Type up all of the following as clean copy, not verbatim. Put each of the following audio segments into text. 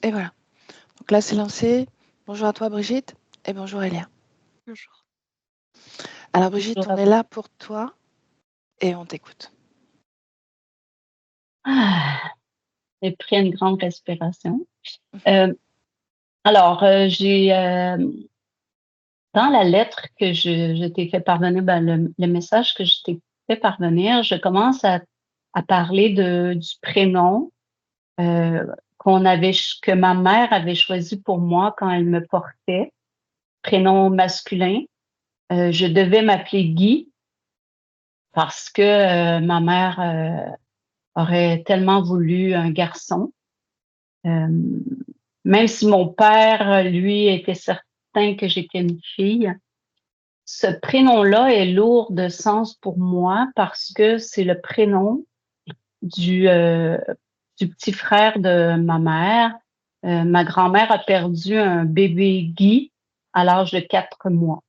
Et voilà. Donc là, c'est lancé. Bonjour à toi, Brigitte. Et bonjour, Elia. Bonjour. Alors, Brigitte, Bonjour on à est vous. là pour toi et on t'écoute. J'ai pris une grande respiration. Alors, j'ai dans la lettre que je t'ai fait parvenir, le message que je t'ai fait parvenir, je commence à parler du prénom que ma mère avait choisi pour moi quand elle me portait, prénom masculin. Je devais m'appeler Guy parce que ma mère aurait tellement voulu un garçon. Même si mon père, lui, était certain que j'étais une fille, ce prénom-là est lourd de sens pour moi parce que c'est le prénom du, euh, du petit frère de ma mère. Ma grand-mère a perdu un bébé Guy à l'âge de 4 mois.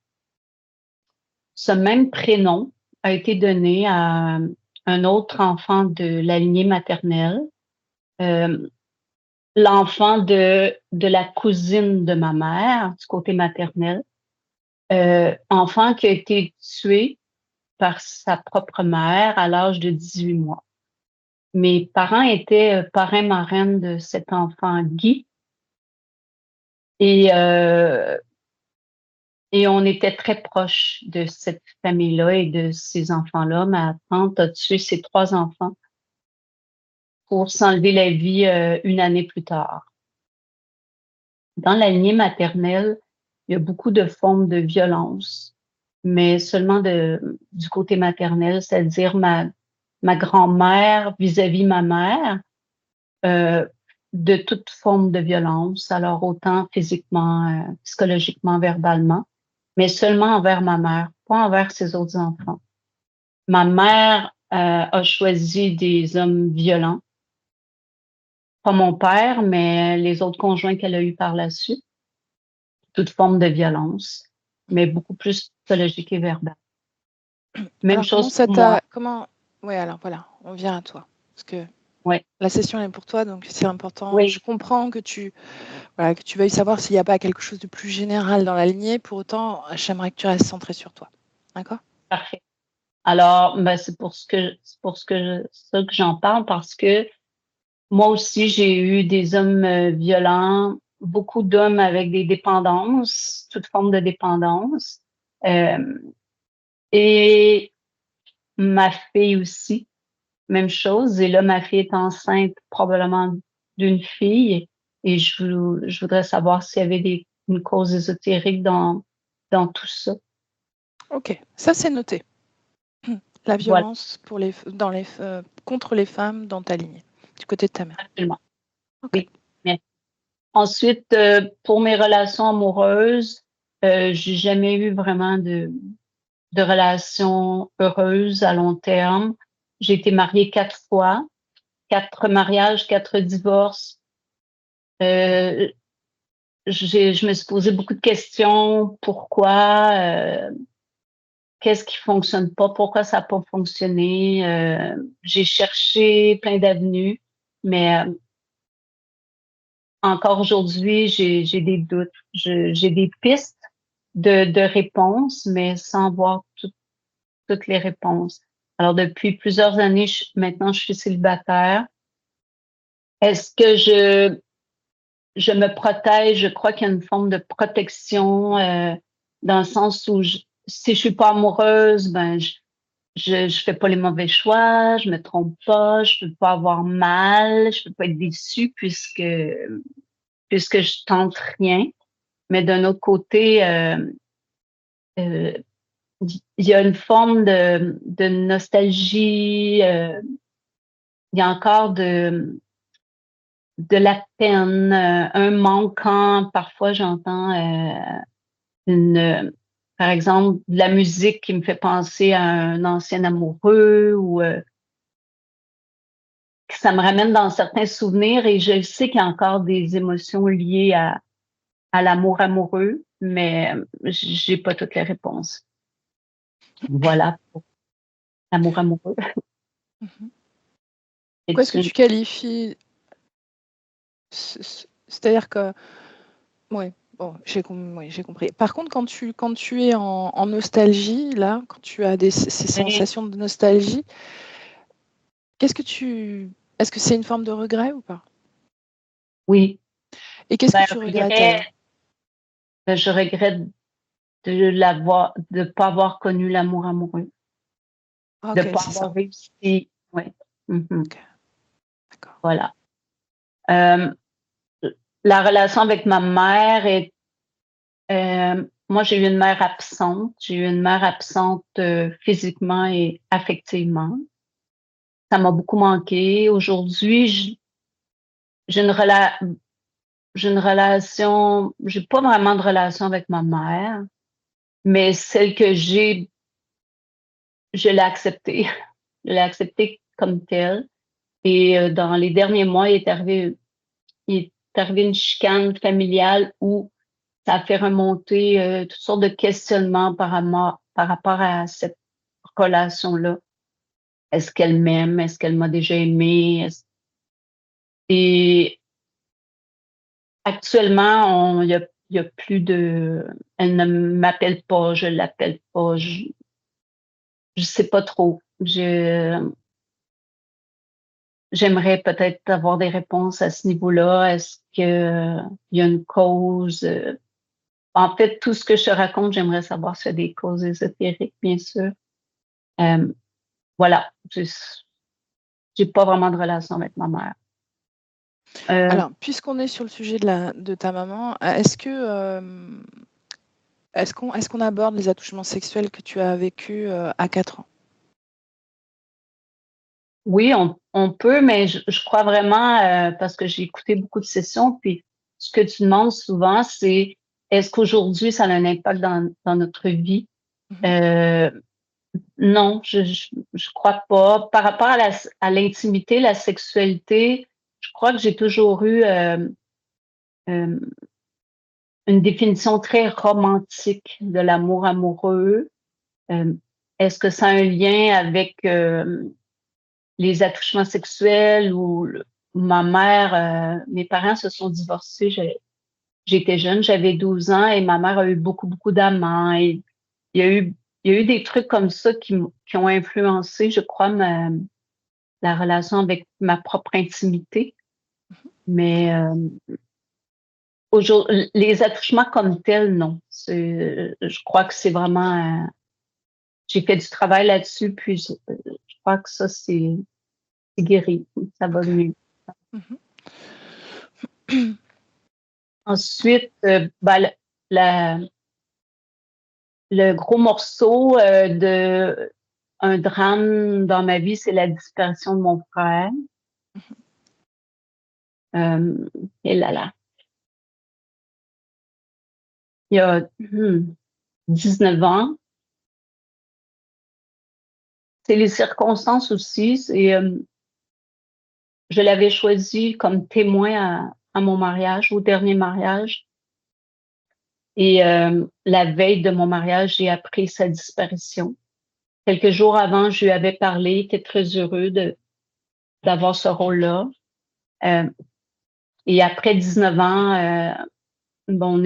Ce même prénom a été donné à un autre enfant de la lignée maternelle, l'enfant de la cousine de ma mère, du côté maternel, enfant qui a été tué par sa propre mère à l'âge de 18 mois. Mes parents étaient parrain-marraine de cet enfant Guy et on était très proches de cette famille-là et de ces enfants-là. Ma tante a tué ses 3 enfants pour s'enlever la vie une année plus tard. Dans la lignée maternelle, il y a beaucoup de formes de violence, mais seulement du côté maternel, c'est-à-dire ma grand-mère vis-à-vis ma mère, de toute forme de violence, alors autant physiquement, psychologiquement, verbalement, mais seulement envers ma mère, pas envers ses autres enfants. Ma mère a choisi des hommes violents, pas mon père, mais les autres conjoints qu'elle a eus par la suite, toute forme de violence, mais beaucoup plus psychologique et verbale. Même Alors, chose pour moi. Oui, alors voilà, on vient à toi. Parce que Ouais. la session est pour toi, donc c'est important. Oui. Je comprends que tu veuilles savoir s'il n'y a pas quelque chose de plus général dans la lignée. Pour autant, j'aimerais que tu restes centré sur toi. D'accord? Parfait. Alors, c'est pour ça que j'en parle, parce que moi aussi, j'ai eu des hommes violents, beaucoup d'hommes avec des dépendances, toute forme de dépendance. Et ma fille aussi, même chose. Et là, ma fille est enceinte probablement d'une fille. Et je voudrais savoir s'il y avait une cause ésotérique dans tout ça. Ok, ça c'est noté. La Voilà, violence contre les femmes dans ta lignée, du côté de ta mère. absolument. Ok. Oui. Merci. Ensuite, pour mes relations amoureuses, j'ai jamais eu vraiment de relations heureuses à long terme. J'ai été mariée 4 fois, 4 mariages, 4 divorces. Je me suis posé beaucoup de questions. Pourquoi? Qu'est-ce qui fonctionne pas? Pourquoi ça n'a pas fonctionné? J'ai cherché plein d'avenues, mais encore aujourd'hui, j'ai des doutes. J'ai des pistes de réponses, mais sans voir toutes les réponses. Alors, depuis plusieurs années, maintenant, je suis célibataire. Est-ce que je me protège? Je crois qu'il y a une forme de protection dans le sens où si je suis pas amoureuse, je fais pas les mauvais choix, je me trompe pas, je peux pas avoir mal, je peux pas être déçue puisque je tente rien. Mais d'un autre côté, euh, il y a une forme de nostalgie, il y a encore de la peine, un manquant. Parfois, j'entends par exemple, de la musique qui me fait penser à un ancien amoureux ou que ça me ramène dans certains souvenirs, et je sais qu'il y a encore des émotions liées à l'amour amoureux, mais j'ai pas toutes les réponses. Voilà pour l'amour amoureux. Pourquoi est-ce que tu qualifies C'est-à-dire que, ouais, bon, oui, j'ai compris. Par contre, quand tu es en nostalgie, là, quand tu as ces Et sensations de nostalgie, qu'est-ce que tu, est-ce que c'est une forme de regret ou pas? oui, Et qu'est-ce que ben, tu regrettes regret, alors? je regrette de pas avoir connu l'amour amoureux, Ah, de ok, pas c'est ça. avoir réussi. Ouais. Mhm. Ok, d'accord. Voilà. Euh, la relation avec ma mère est, moi, j'ai eu une mère absente. J'ai eu une mère absente physiquement et affectivement. Ça m'a beaucoup manqué. Aujourd'hui, j'ai une rela- j'ai une relation, j'ai pas vraiment de relation avec ma mère, mais celle que j'ai, je l'ai acceptée. Je l'ai acceptée comme telle. Et dans les derniers mois, il est arrivé une chicane familiale où ça a fait remonter toutes sortes de questionnements par rapport à cette relation-là. Est-ce qu'elle m'aime? Est-ce qu'elle m'a déjà aimé? Et actuellement, il y a plus de, elle ne m'appelle pas, je l'appelle pas, je sais pas trop. J'aimerais peut-être avoir des réponses à ce niveau-là. Est-ce que il y a une cause? En fait, tout ce que je te raconte, j'aimerais savoir s'il y a des causes ésotériques, bien sûr. Euh, voilà, j'ai pas vraiment de relation avec ma mère. Euh, Alors, puisqu'on est sur le sujet de ta maman, est-ce qu'on aborde les attouchements sexuels que tu as vécus à 4 ans? oui, on peut, mais je crois vraiment, parce que j'ai écouté beaucoup de sessions, puis ce que tu demandes souvent, c'est est-ce qu'aujourd'hui, ça a un impact dans notre vie? Mhm. Euh, Non, je crois pas. Par rapport à l'intimité, la sexualité, je crois que j'ai toujours eu euh, une définition très romantique de l'amour amoureux. Euh, Est-ce que ça a un lien avec les attouchements sexuels ou ma mère, mes parents se sont divorcés, j'étais jeune, j'avais 12 ans et ma mère a eu beaucoup, beaucoup d'amants et il y a eu, il y a eu des trucs comme ça qui ont influencé, je crois, la relation avec ma propre intimité. Mais les attouchements comme tels, non. Je crois que c'est vraiment. J'ai fait du travail là-dessus, puis je crois que ça, c'est guéri. Ça va Ok. mieux. Mhm. Ensuite, la- le gros morceau de un drame dans ma vie, c'est la disparition de mon frère. Euh, et là là. Il y a 19 ans. C'est les circonstances aussi. Je l'avais choisi comme témoin à mon mariage, au dernier mariage. Et la veille de mon mariage, j'ai appris sa disparition. Quelques jours avant, je lui avais parlé, il était très heureux d'avoir ce rôle-là. Euh, et après 19 ans, bon,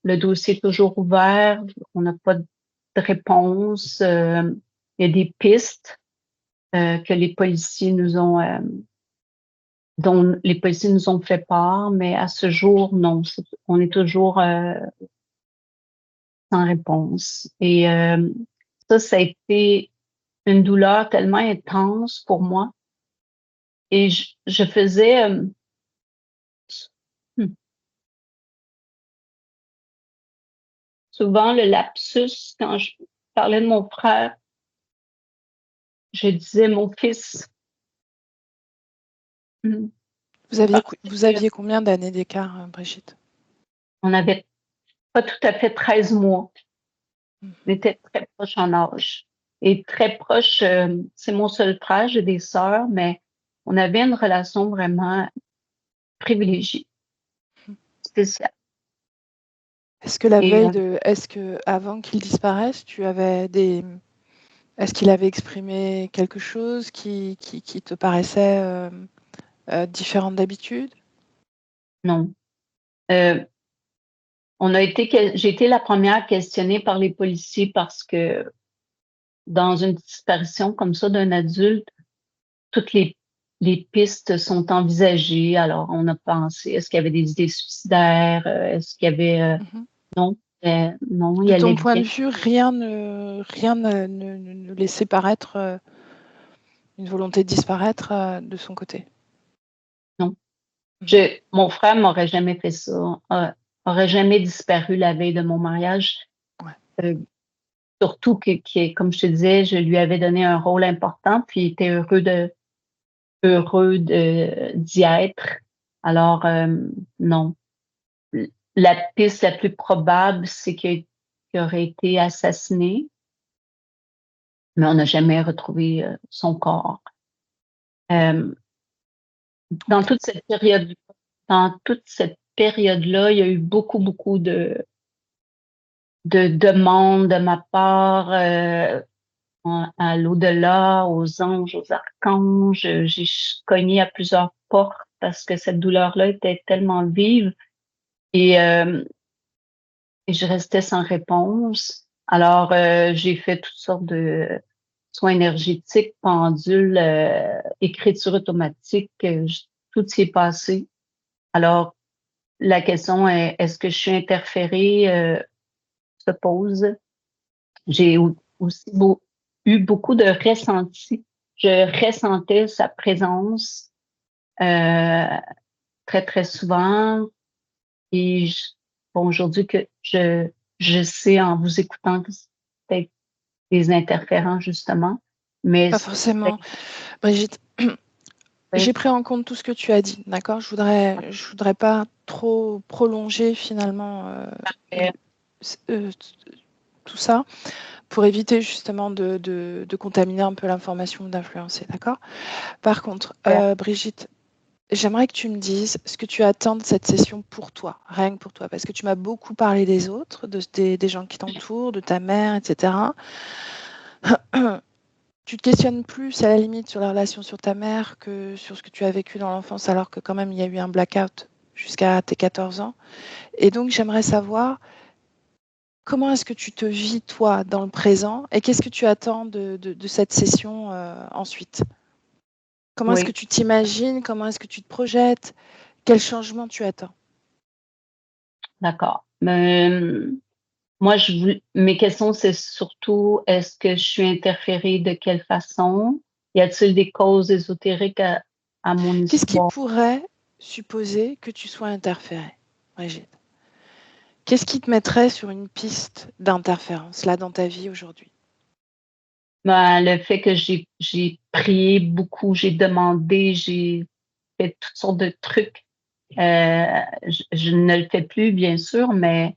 le dossier est toujours ouvert, on n'a pas de réponse. Il y a des pistes que les policiers dont les policiers nous ont fait part, mais à ce jour, non, on est toujours sans réponse. Et ça a été une douleur tellement intense pour moi. Et je faisais hmm, souvent le lapsus quand je parlais de mon frère, je disais mon fils. Hmm. Parce Vous que aviez combien d'années d'écart, Brigitte? on avait pas tout à fait 13 mois. On Mhm. était très proches en âge. Et très proches, c'est mon seul frère, j'ai des sœurs, mais on avait une relation vraiment privilégiée, spéciale. Et Est-ce que avant qu'il disparaisse, tu avais est-ce qu'il avait exprimé quelque chose qui te paraissait différent d'habitude? non, J'ai été la première questionnée par les policiers parce que dans une disparition comme ça d'un adulte, toutes les pistes sont envisagées. Alors, on a pensé, est-ce qu'il y avait des idées suicidaires? Est-ce qu'il y avait... Mhm. non, non, il De allait ton point de bien. vue, rien ne laissait paraître une volonté de disparaître de son côté. Non. Mhm. Mon frère m'aurait jamais fait ça, aurait jamais disparu la veille de mon mariage. Ouais. Surtout comme je te disais, je lui avais donné un rôle important, puis il était d'y être. Alors, non. La piste la plus probable, c'est qu'il aurait été assassiné, mais on n'a jamais retrouvé son corps. Euh, dans Ok. toute cette période, dans toute cette période-là, il y a eu beaucoup de demandes de ma part à l'au-delà, aux anges, aux archanges. J'ai cogné à plusieurs portes parce que cette douleur-là était tellement vive et je restais sans réponse. Alors, j'ai fait toutes sortes de soins énergétiques, pendules, écriture automatique, tout s'y est passé. Alors, la question est, est-ce que je suis interférée, se pose. J'ai aussi eu beaucoup de ressentis. Je ressentais sa présence euh, très souvent. Et bon, aujourd'hui que je sais en vous écoutant que c'est peut-être des interférents, justement. Mais Pas forcément. Brigitte, j'ai pris en compte tout ce que tu as dit, d'accord? Je voudrais pas trop prolonger finalement euh, euh, tout ça pour éviter justement de contaminer un peu l'information ou d'influencer, d'accord? Par contre, Brigitte, j'aimerais que tu me dises ce que tu attends de cette session pour toi, rien que pour toi, parce que tu m'as beaucoup parlé des autres, des gens qui t'entourent, de ta mère, etc. Tu te questionnes plus à la limite sur la relation sur ta mère que sur ce que tu as vécu dans l'enfance, alors que quand même il y a eu un blackout jusqu'à tes 14 ans. Et donc j'aimerais savoir comment est-ce que tu te vis toi dans le présent et qu'est-ce que tu attends de cette session ensuite. Comment est-ce que oui, tu t'imagines, comment est-ce que tu te projettes, quel changement tu attends. d'accord. Moi, mes questions, c'est surtout, est-ce que je suis interférée de quelle façon? Y a-t-il des causes ésotériques à mon Qu'est-ce qui histoire? pourrait supposer que tu sois interféré, Brigitte? Qu'est-ce qui te mettrait sur une piste d'interférence là dans ta vie aujourd'hui? Ben, le fait que j'ai prié beaucoup, j'ai demandé, j'ai fait toutes sortes de trucs. Je ne le fais plus, bien sûr, mais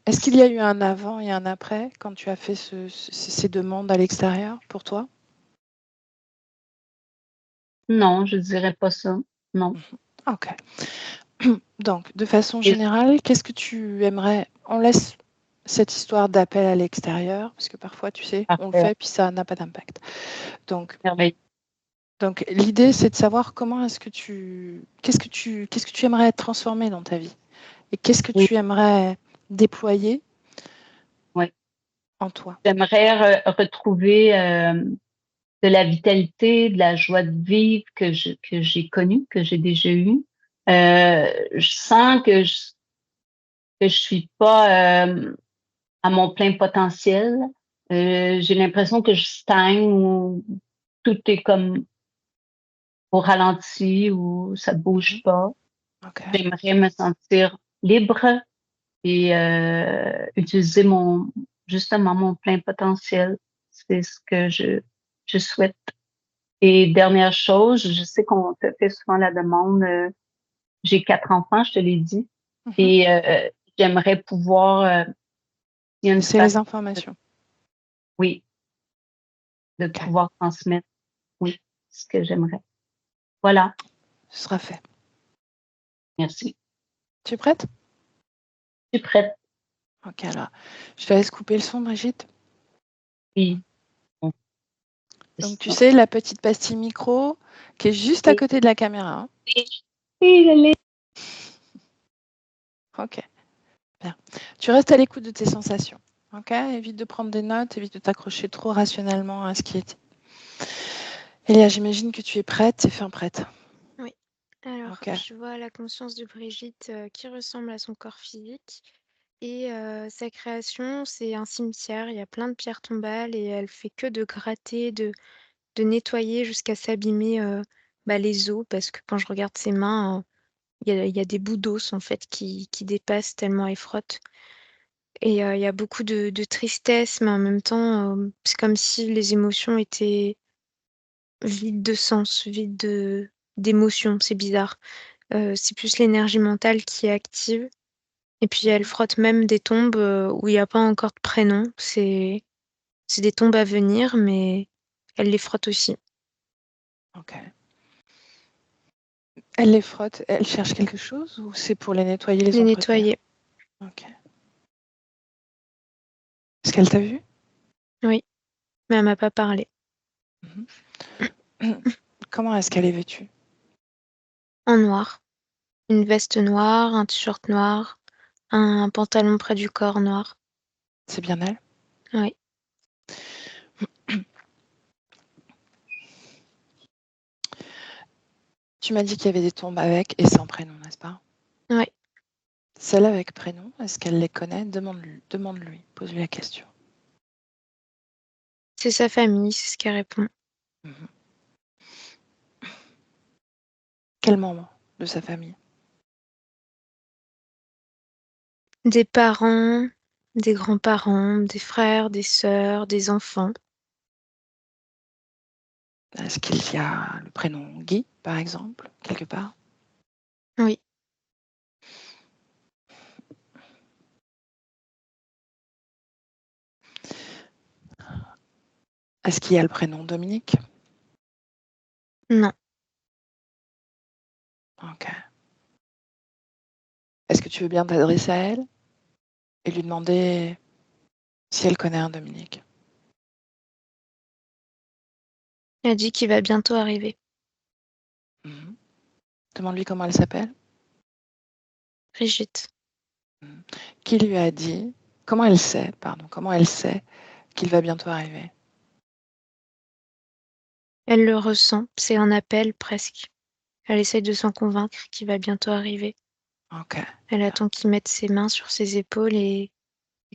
Est-ce qu'il y a eu un avant et un après quand tu as fait ces demandes à l'extérieur pour toi? non, je dirais pas ça. Non. Ok. Donc, de façon Et générale, qu'est-ce que tu aimerais? On laisse cette histoire d'appel à l'extérieur, parce que parfois, tu sais, on le parfait, fait, puis ça n'a pas d'impact. Donc, merveilleux. donc l'idée, c'est de savoir comment est-ce que qu'est-ce que tu aimerais transformer dans ta vie? Et qu'est-ce que Oui, tu aimerais déployer oui. en toi? J'aimerais retrouver de la vitalité, de la joie de vivre que j'ai connue, que j'ai déjà eue. Je sens que je suis pas à mon plein potentiel. J'ai l'impression que je stagne ou tout est comme au ralenti ou ça bouge Mhm. pas. Ok. J'aimerais me sentir libre et utiliser justement mon plein potentiel. C'est ce que je souhaite. Et dernière chose, je sais qu'on te fait souvent la demande, j'ai 4 enfants, je te l'ai dit, Mhm. et j'aimerais pouvoir, il y a une C'est les façon, informations. oui, de Ok. pouvoir transmettre, oui, ce que j'aimerais. Voilà, Ce sera fait. merci. Tu es prête? Je suis prête. Ok, alors, je te laisse couper le son, Brigitte. Oui, bon, Donc, tu question. sais, la petite pastille micro qui est juste à Oui, côté de la caméra, hein. oui, je l'ai. Ok, bien. Tu restes à l'écoute de tes sensations. Ok, évite de prendre des notes, évite de t'accrocher trop rationnellement à ce qui est dit. Elia, j'imagine que tu es prête, c'est fin prête. Oui. Alors, Ok, je vois la conscience de Brigitte qui ressemble à son corps physique. Et sa création, c'est un cimetière. Il y a plein de pierres tombales et elle fait que de gratter, de nettoyer jusqu'à s'abîmer les os. Parce que quand je regarde ses mains, il y a des bouts d'os en fait qui dépassent tellement elle frotte. Et il y a beaucoup de tristesse, mais en même temps, c'est comme si les émotions étaient vides de sens, vides d'émotions. C'est bizarre. C'est plus l'énergie mentale qui est active. Et puis elle mhm, frotte même des tombes, où il y a pas encore de prénom. C'est des tombes à venir, mais elle les frotte aussi. ok. Elle les frotte, elle cherche quelque chose ou c'est pour les nettoyer, les Les entretenir? nettoyer, Ok. Est-ce qu'elle t'a vu? oui, mais elle m'a pas parlé. Mhm. Comment est-ce qu'elle est vêtue? En noir. Une veste noire, un t-shirt noir, un pantalon près du corps noir. C'est bien elle? Oui, Tu m'as dit qu'il y avait des tombes avec et sans prénom, n'est-ce pas? oui. Celles avec prénom, est-ce qu'elle les connaît? Demande-lui, pose-lui la question. C'est sa famille, c'est ce qu'elle répond. Mhm. Quel membre de sa famille? Des parents, des grands-parents, des frères, des sœurs, des enfants. Est-ce qu'il y a le prénom Guy, par exemple, quelque part? Oui, Est-ce qu'il y a le prénom Dominique? non. Ok. Est-ce que tu veux bien t'adresser à elle et lui demander si elle connaît un Dominique? Elle dit qu'il va bientôt arriver. Mhm. Demande-lui comment elle s'appelle. Brigitte. Mhm. Qui lui a dit, comment elle sait, pardon, comment elle sait qu'il va bientôt arriver? Elle le ressent, c'est un appel presque. Elle essaye de s'en convaincre qu'il va bientôt arriver. Ok. Elle attend qu'il mette ses mains sur ses épaules et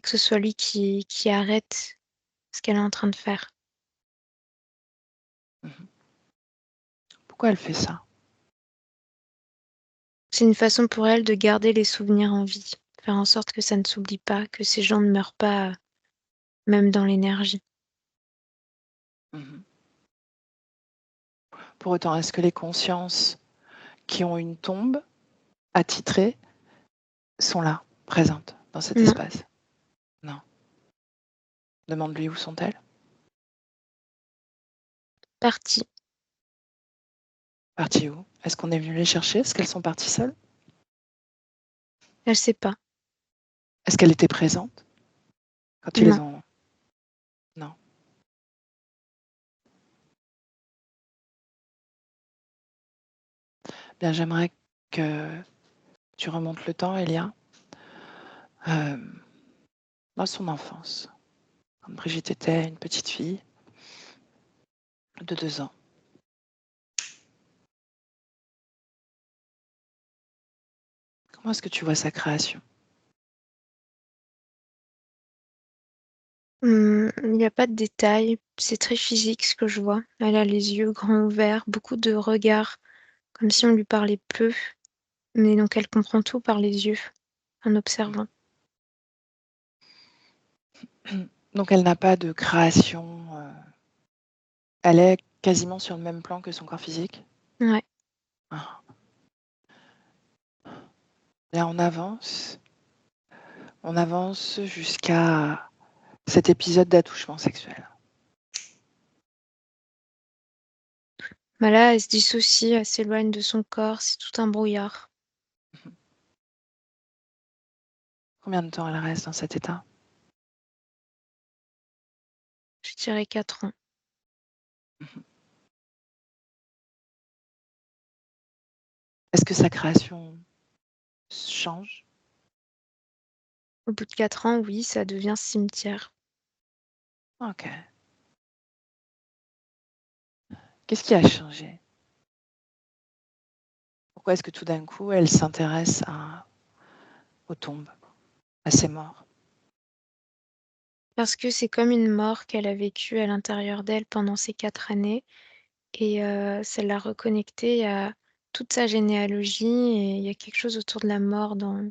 que ce soit lui qui arrête ce qu'elle est en train de faire. Mhm. Pourquoi elle fait ça? C'est une façon pour elle de garder les souvenirs en vie, faire en sorte que ça ne s'oublie pas, que ces gens ne meurent pas, même dans l'énergie. Mhm. Pour autant, est-ce que les consciences qui ont une tombe attitrée sont là, présentes dans cet Non, espace? Non. Demande-lui où sont-elles? partie. Parties où? Est-ce qu'on est venu les chercher? Est-ce qu'elles sont parties seules? Elle sait pas. Est-ce qu'elles étaient présentes quand ils les Non. ont... Non. Bien, j'aimerais que tu remontes le temps, Elia, euh, dans son enfance, quand Brigitte était une petite fille de 2 ans. Comment est-ce que tu vois sa création? Il n'y a pas de détails. C'est très physique ce que je vois. Elle a les yeux grands ouverts, beaucoup de regards, comme si on lui parlait peu, mais donc elle comprend tout par les yeux, en observant. Donc elle n'a pas de création. Elle est quasiment sur le même plan que son corps physique. Ouais. Ah. Là, on avance jusqu'à cet épisode d'attouchement sexuel. Bah là, elle se dissocie, elle s'éloigne de son corps, c'est tout un brouillard. Combien de temps elle reste dans cet état? Je dirais 4 ans. Est-ce que sa création change? Au bout de 4 ans, oui, ça devient cimetière. Ok. Qu'est-ce qui a changé? Pourquoi est-ce que tout d'un coup, elle s'intéresse aux tombes, à ces morts? Parce que c'est comme une mort qu'elle a vécue à l'intérieur d'elle pendant ces 4 années et ça l'a reconnectée à toute sa généalogie et il y a quelque chose autour de la mort dans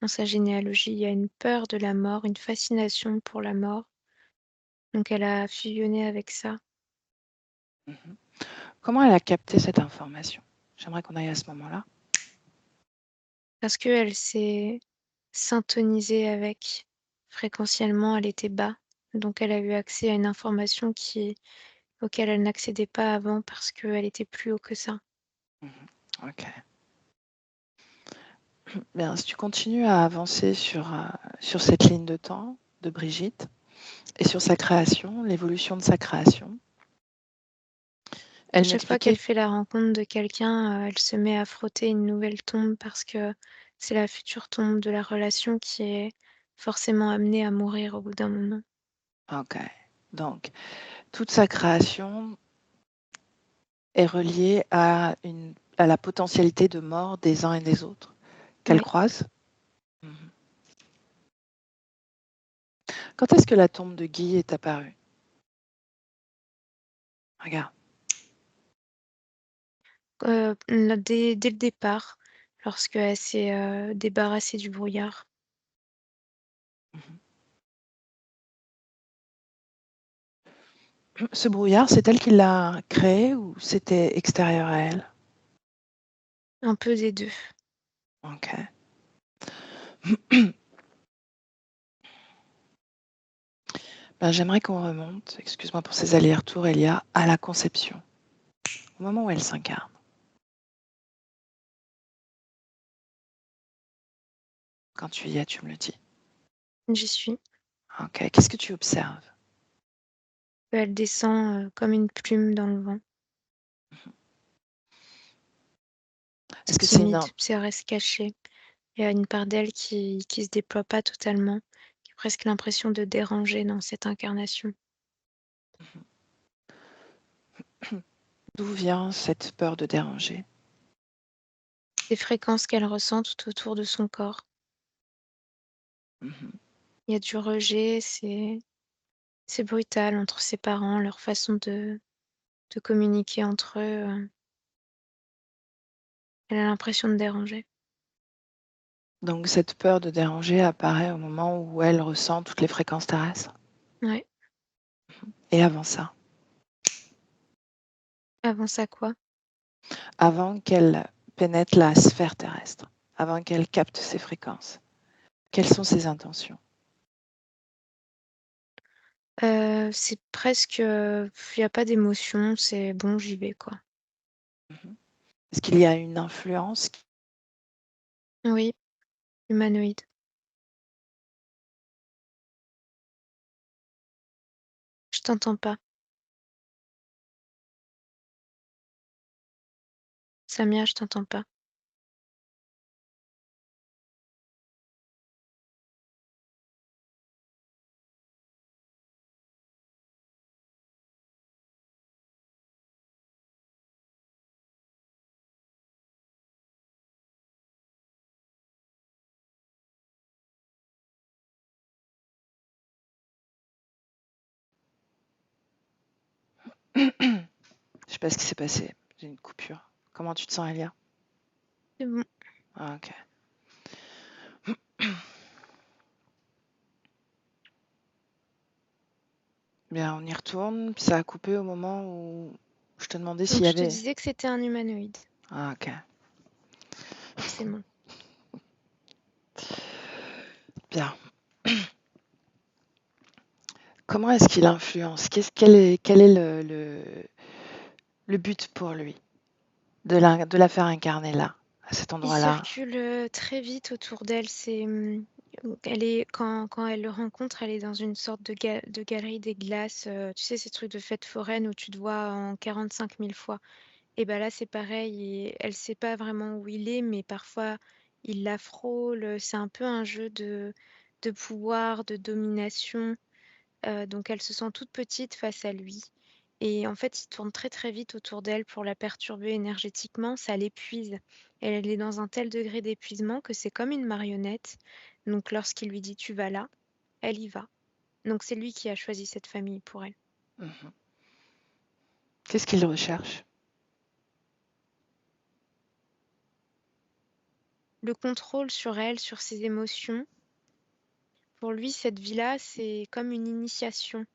sa généalogie. Il y a une peur de la mort, une fascination pour la mort, donc elle a fusionné avec ça. Mhm. Comment elle a capté cette information? J'aimerais qu'on aille à ce moment-là. Parce qu'elle s'est syntonisée avec. Fréquentiellement, elle était bas, donc elle a eu accès à une information auquel elle n'accédait pas avant parce qu'elle était plus haut que ça. Mhm. Ok. Bien, si tu continues à avancer sur cette ligne de temps de Brigitte et sur sa création, l'évolution de sa création, À elle chaque fois qu'elle m'expliquait. fait la rencontre de quelqu'un, elle se met à frotter une nouvelle tombe parce que c'est la future tombe de la relation qui est forcément amenée à mourir au bout d'un moment. Ok. Donc, toute sa création est reliée à la potentialité de mort des uns et des autres qu'elle Oui. croise. Mhm. Quand est-ce que la tombe de Guy est apparue? Regarde. Dès le départ, lorsqu'elle s'est, débarrassée du brouillard. Mhm. Ce brouillard, c'est elle qui l'a créé ou c'était extérieur à elle? Un peu des 2. Ok. Ben, j'aimerais qu'on remonte, excuse-moi pour ces allers-retours, Elia, à la conception, au moment où elle s'incarne. Quand tu y es, tu me le dis. J'y suis. Ok. Qu'est-ce que tu observes? Elle descend, comme une plume dans le vent. Est-ce C'est que c'est timide, ça reste caché. Il y a une part d'elle qui se déploie pas totalement, qui a presque l'impression de déranger dans cette incarnation. d'où vient cette peur de déranger? Des fréquences qu'elle ressent tout autour de son corps. Mhm. Il y a du rejet, c'est brutal entre ses parents, leur façon de communiquer entre eux, elle a l'impression de déranger. Donc cette peur de déranger apparaît au moment où elle ressent toutes les fréquences terrestres. Ouais. Et avant ça, Avant ça quoi? avant qu'elle pénètre la sphère terrestre, avant qu'elle capte ces fréquences, quelles sont ses intentions? C'est presque, il y a pas d'émotion, c'est bon, j'y vais quoi. Mhm. Est-ce qu'il y a une influence? Oui, humanoïde. Je t'entends pas. Samia, je t'entends pas. Je sais pas ce qui s'est passé. J'ai une coupure. Comment tu te sens, Elia? C'est bon. Ah, ok. Bien, on y retourne. Ça a coupé au moment où je te demandais s'il Donc y je te avait. disais que c'était un humanoïde, Ah, ok. forcément. Bien. Comment est-ce qu'il influence? Quel est le but pour lui de la faire incarner là, à cet Il endroit-là? circule, très vite autour d'elle, elle est quand elle le rencontre, elle est dans une sorte de galerie des glaces, tu sais ces trucs de fête foraine où tu te vois en 45 000 fois et bah, là c'est pareil et elle sait pas vraiment où il est mais parfois il la frôle, c'est un peu un jeu de pouvoir, de domination. Donc elle se sent toute petite face à lui et en fait, il tourne très, très vite autour d'elle pour la perturber énergétiquement, ça l'épuise. Elle est dans un tel degré d'épuisement que c'est comme une marionnette. Donc lorsqu'il lui dit: «Tu vas là», elle y va. Donc c'est lui qui a choisi cette famille pour elle. Mhm. Qu'est-ce qu'il recherche? Le contrôle sur elle, sur ses émotions. Pour lui, cette vie-là, c'est comme une initiation.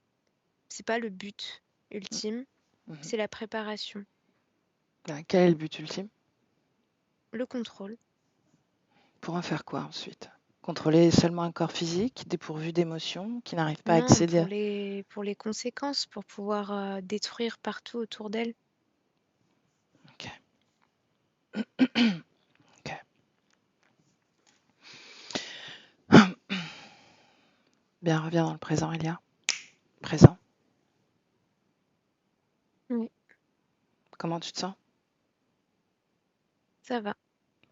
C'est pas le but ultime, Mhm. c'est la préparation. Quel est le but ultime? Le contrôle. Pour en faire quoi ensuite? Contrôler seulement un corps physique dépourvu d'émotions, qui n'arrive pas à Non, accéder. pour les conséquences, pour pouvoir, détruire partout autour d'elle. Ok. Ok. Bien, reviens dans le présent, Elia. Présent. Oui, Comment tu te sens? ça va.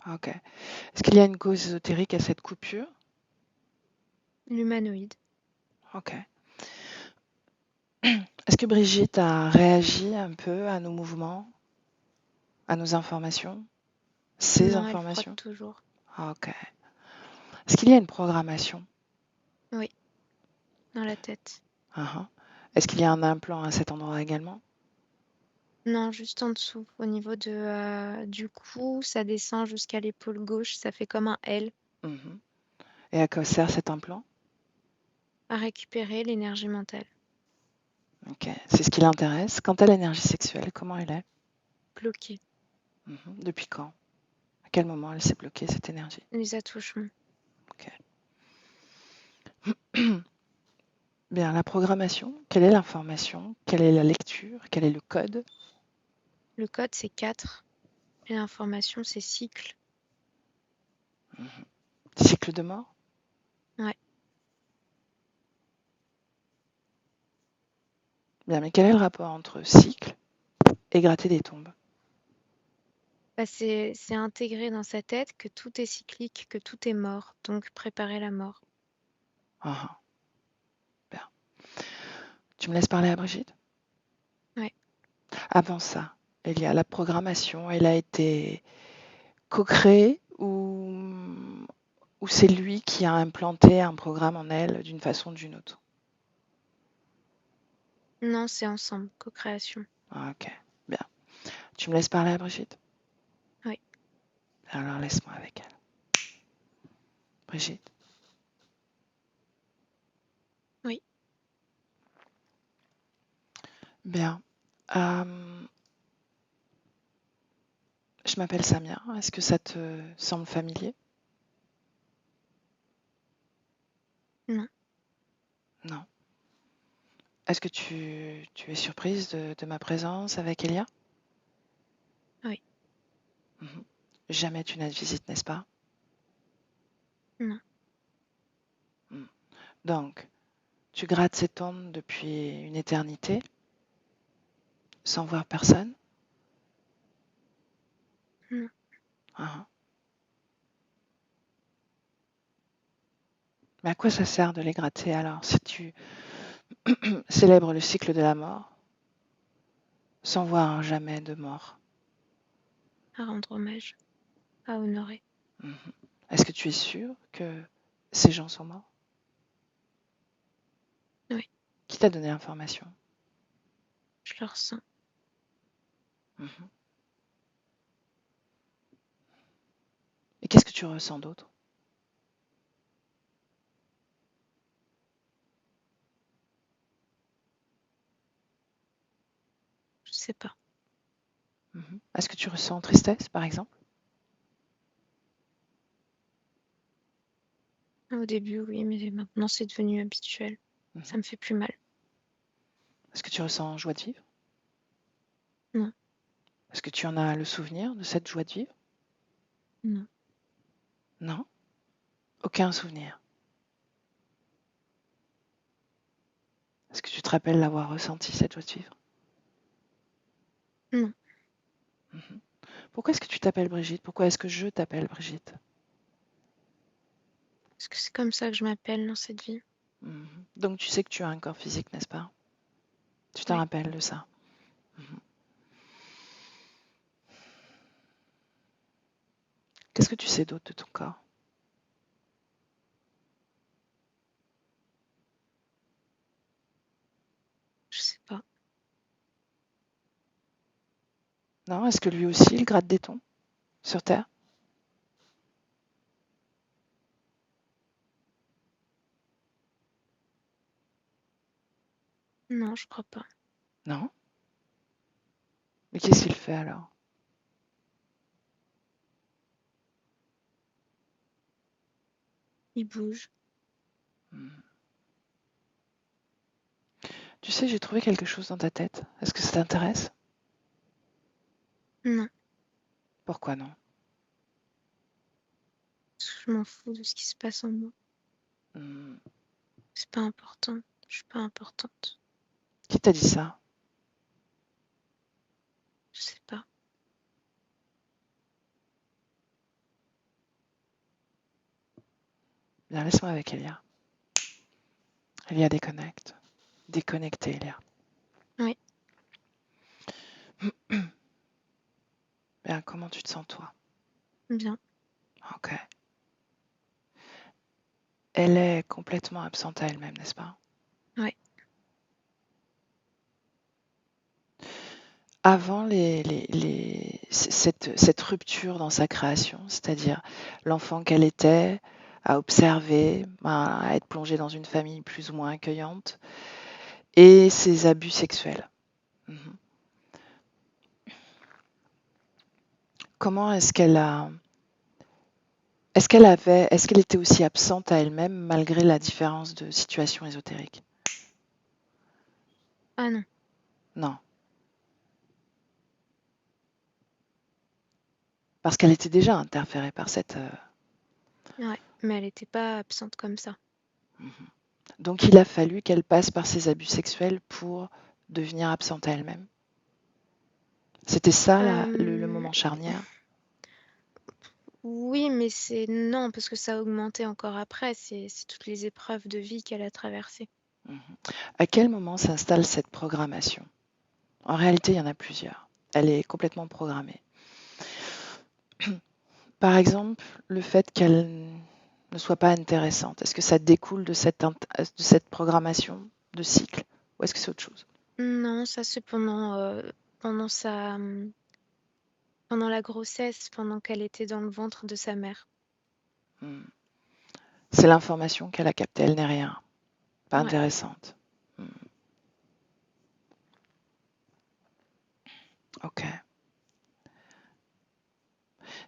Ok. Est-ce qu'il y a une cause ésotérique à cette coupure? L'humanoïde. Ok. Est-ce que Brigitte a réagi un peu à nos mouvements, à nos informations, ces Non, elle frotte informations? toujours. Ok. Est-ce qu'il y a une programmation? Oui, dans la tête. Uhum. Est-ce qu'il y a un implant à cet endroit également? Non, juste en dessous, au niveau du cou, ça descend jusqu'à l'épaule gauche, ça fait comme un L, Mhm. Et à quoi sert cet implant? à récupérer l'énergie mentale. Ok. C'est ce qui l'intéresse. Quant à l'énergie sexuelle, comment elle est? Bloquée. Mhm. Depuis quand? À quel moment elle s'est bloquée, cette énergie? Les attouchements. Ok. Bien, la programmation, quelle est l'information? Quelle est la lecture? Quel est le code? Le code, c'est 4. Et l'information, c'est cycle. Mhm. Cycle de mort? Ouais. Bien, mais quel est le rapport entre cycle et gratter des tombes? Bah, c'est intégré dans sa tête que tout est cyclique, que tout est mort. Donc, préparer la mort. Ah, bien. Tu me laisses parler à Brigitte? Ouais. Avant ça, il y a la programmation, elle a été co-créée ou c'est lui qui a implanté un programme en elle d'une façon ou d'une autre? Non, c'est ensemble, co-création. Ah, ok, bien. Tu me laisses parler à Brigitte? Oui. Alors laisse-moi avec elle. Brigitte, Oui. bien. Euh, je m'appelle Samia. Est-ce que ça te semble familier? Non. Non. Est-ce que tu es surprise de ma présence avec Elia? Oui. Mhm. Jamais tu n'as de visite, n'est-ce pas? Non. Mm. Donc, tu grattes ces tombes depuis une éternité, sans voir personne? Non. Ah. Mais à quoi ça sert de les gratter alors, si tu célèbres le cycle de la mort, sans voir jamais de mort? À rendre hommage. À honorer. Mhm. Est-ce que tu es sûr que ces gens sont morts? Oui. Qui t'a donné l'information? Je le ressens. Mhm. Et qu'est-ce que tu ressens d'autre? Je sais pas. Mhm. Est-ce que tu ressens tristesse, par exemple? Au début, oui, mais maintenant, c'est devenu habituel. Ça Mhm. me fait plus mal. Est-ce que tu ressens joie de vivre? Non. Est-ce que tu en as le souvenir de cette joie de vivre? Non. Non? Aucun souvenir. Est-ce que tu te rappelles l'avoir ressenti, cette joie de vivre? Non. Mhm. Pourquoi est-ce que tu t'appelles Brigitte? Pourquoi est-ce que je t'appelle Brigitte? Parce que c'est comme ça que je m'appelle dans cette vie. Mhm. Donc tu sais que tu as un corps physique, n'est-ce pas? Tu te Ouais. rappelles de ça? Mhm. Qu'est-ce que tu sais d'autre de ton corps? Je sais pas. Non? Est-ce que lui aussi, il gratte des tons sur Terre? Non, je crois pas. Non? Mais qu'est-ce qu'il fait alors? Il bouge. Mhm. Tu sais, j'ai trouvé quelque chose dans ta tête. Est-ce que ça t'intéresse? Non. Pourquoi non? Je m'en fous de ce qui se passe en moi. Mhm. C'est pas important. Je suis pas importante. Qui t'a dit ça? Je sais pas. Bien, laisse-moi avec Elia. Elia déconnecte. Déconnectée, Elia. Oui. Bien, comment tu te sens toi? Bien. Ok. Elle est complètement absente à elle-même, n'est-ce pas? Ouais. Avant cette rupture dans sa création, c'est-à-dire l'enfant qu'elle était, à observer, à être plongée dans une famille plus ou moins accueillante, et ses abus sexuels. Mhm. Comment est-ce qu'elle était aussi absente à elle-même malgré la différence de situation ésotérique? Ah non. Non, parce qu'elle était déjà interférée par cette. Ouais. Mais elle était pas absente comme ça. Mhm. Donc il a fallu qu'elle passe par ces abus sexuels pour devenir absente à elle-même. C'était ça le Euh, moment charnière. Oui, mais c'est non, parce que ça a augmenté encore après. C'est toutes les épreuves de vie qu'elle a traversées. Mhm. À quel moment s'installe cette programmation? En réalité, il y en a plusieurs. Elle est complètement programmée. Par exemple, le fait qu'elle ne soit pas intéressante, est-ce que ça découle de cette programmation de cycle ou est-ce que c'est autre chose? Non, ça c'est pendant pendant la grossesse, pendant qu'elle était dans le ventre de sa mère. Hmm. C'est l'information qu'elle a captée, elle n'est rien, pas Ouais. intéressante. Hmm. Ok.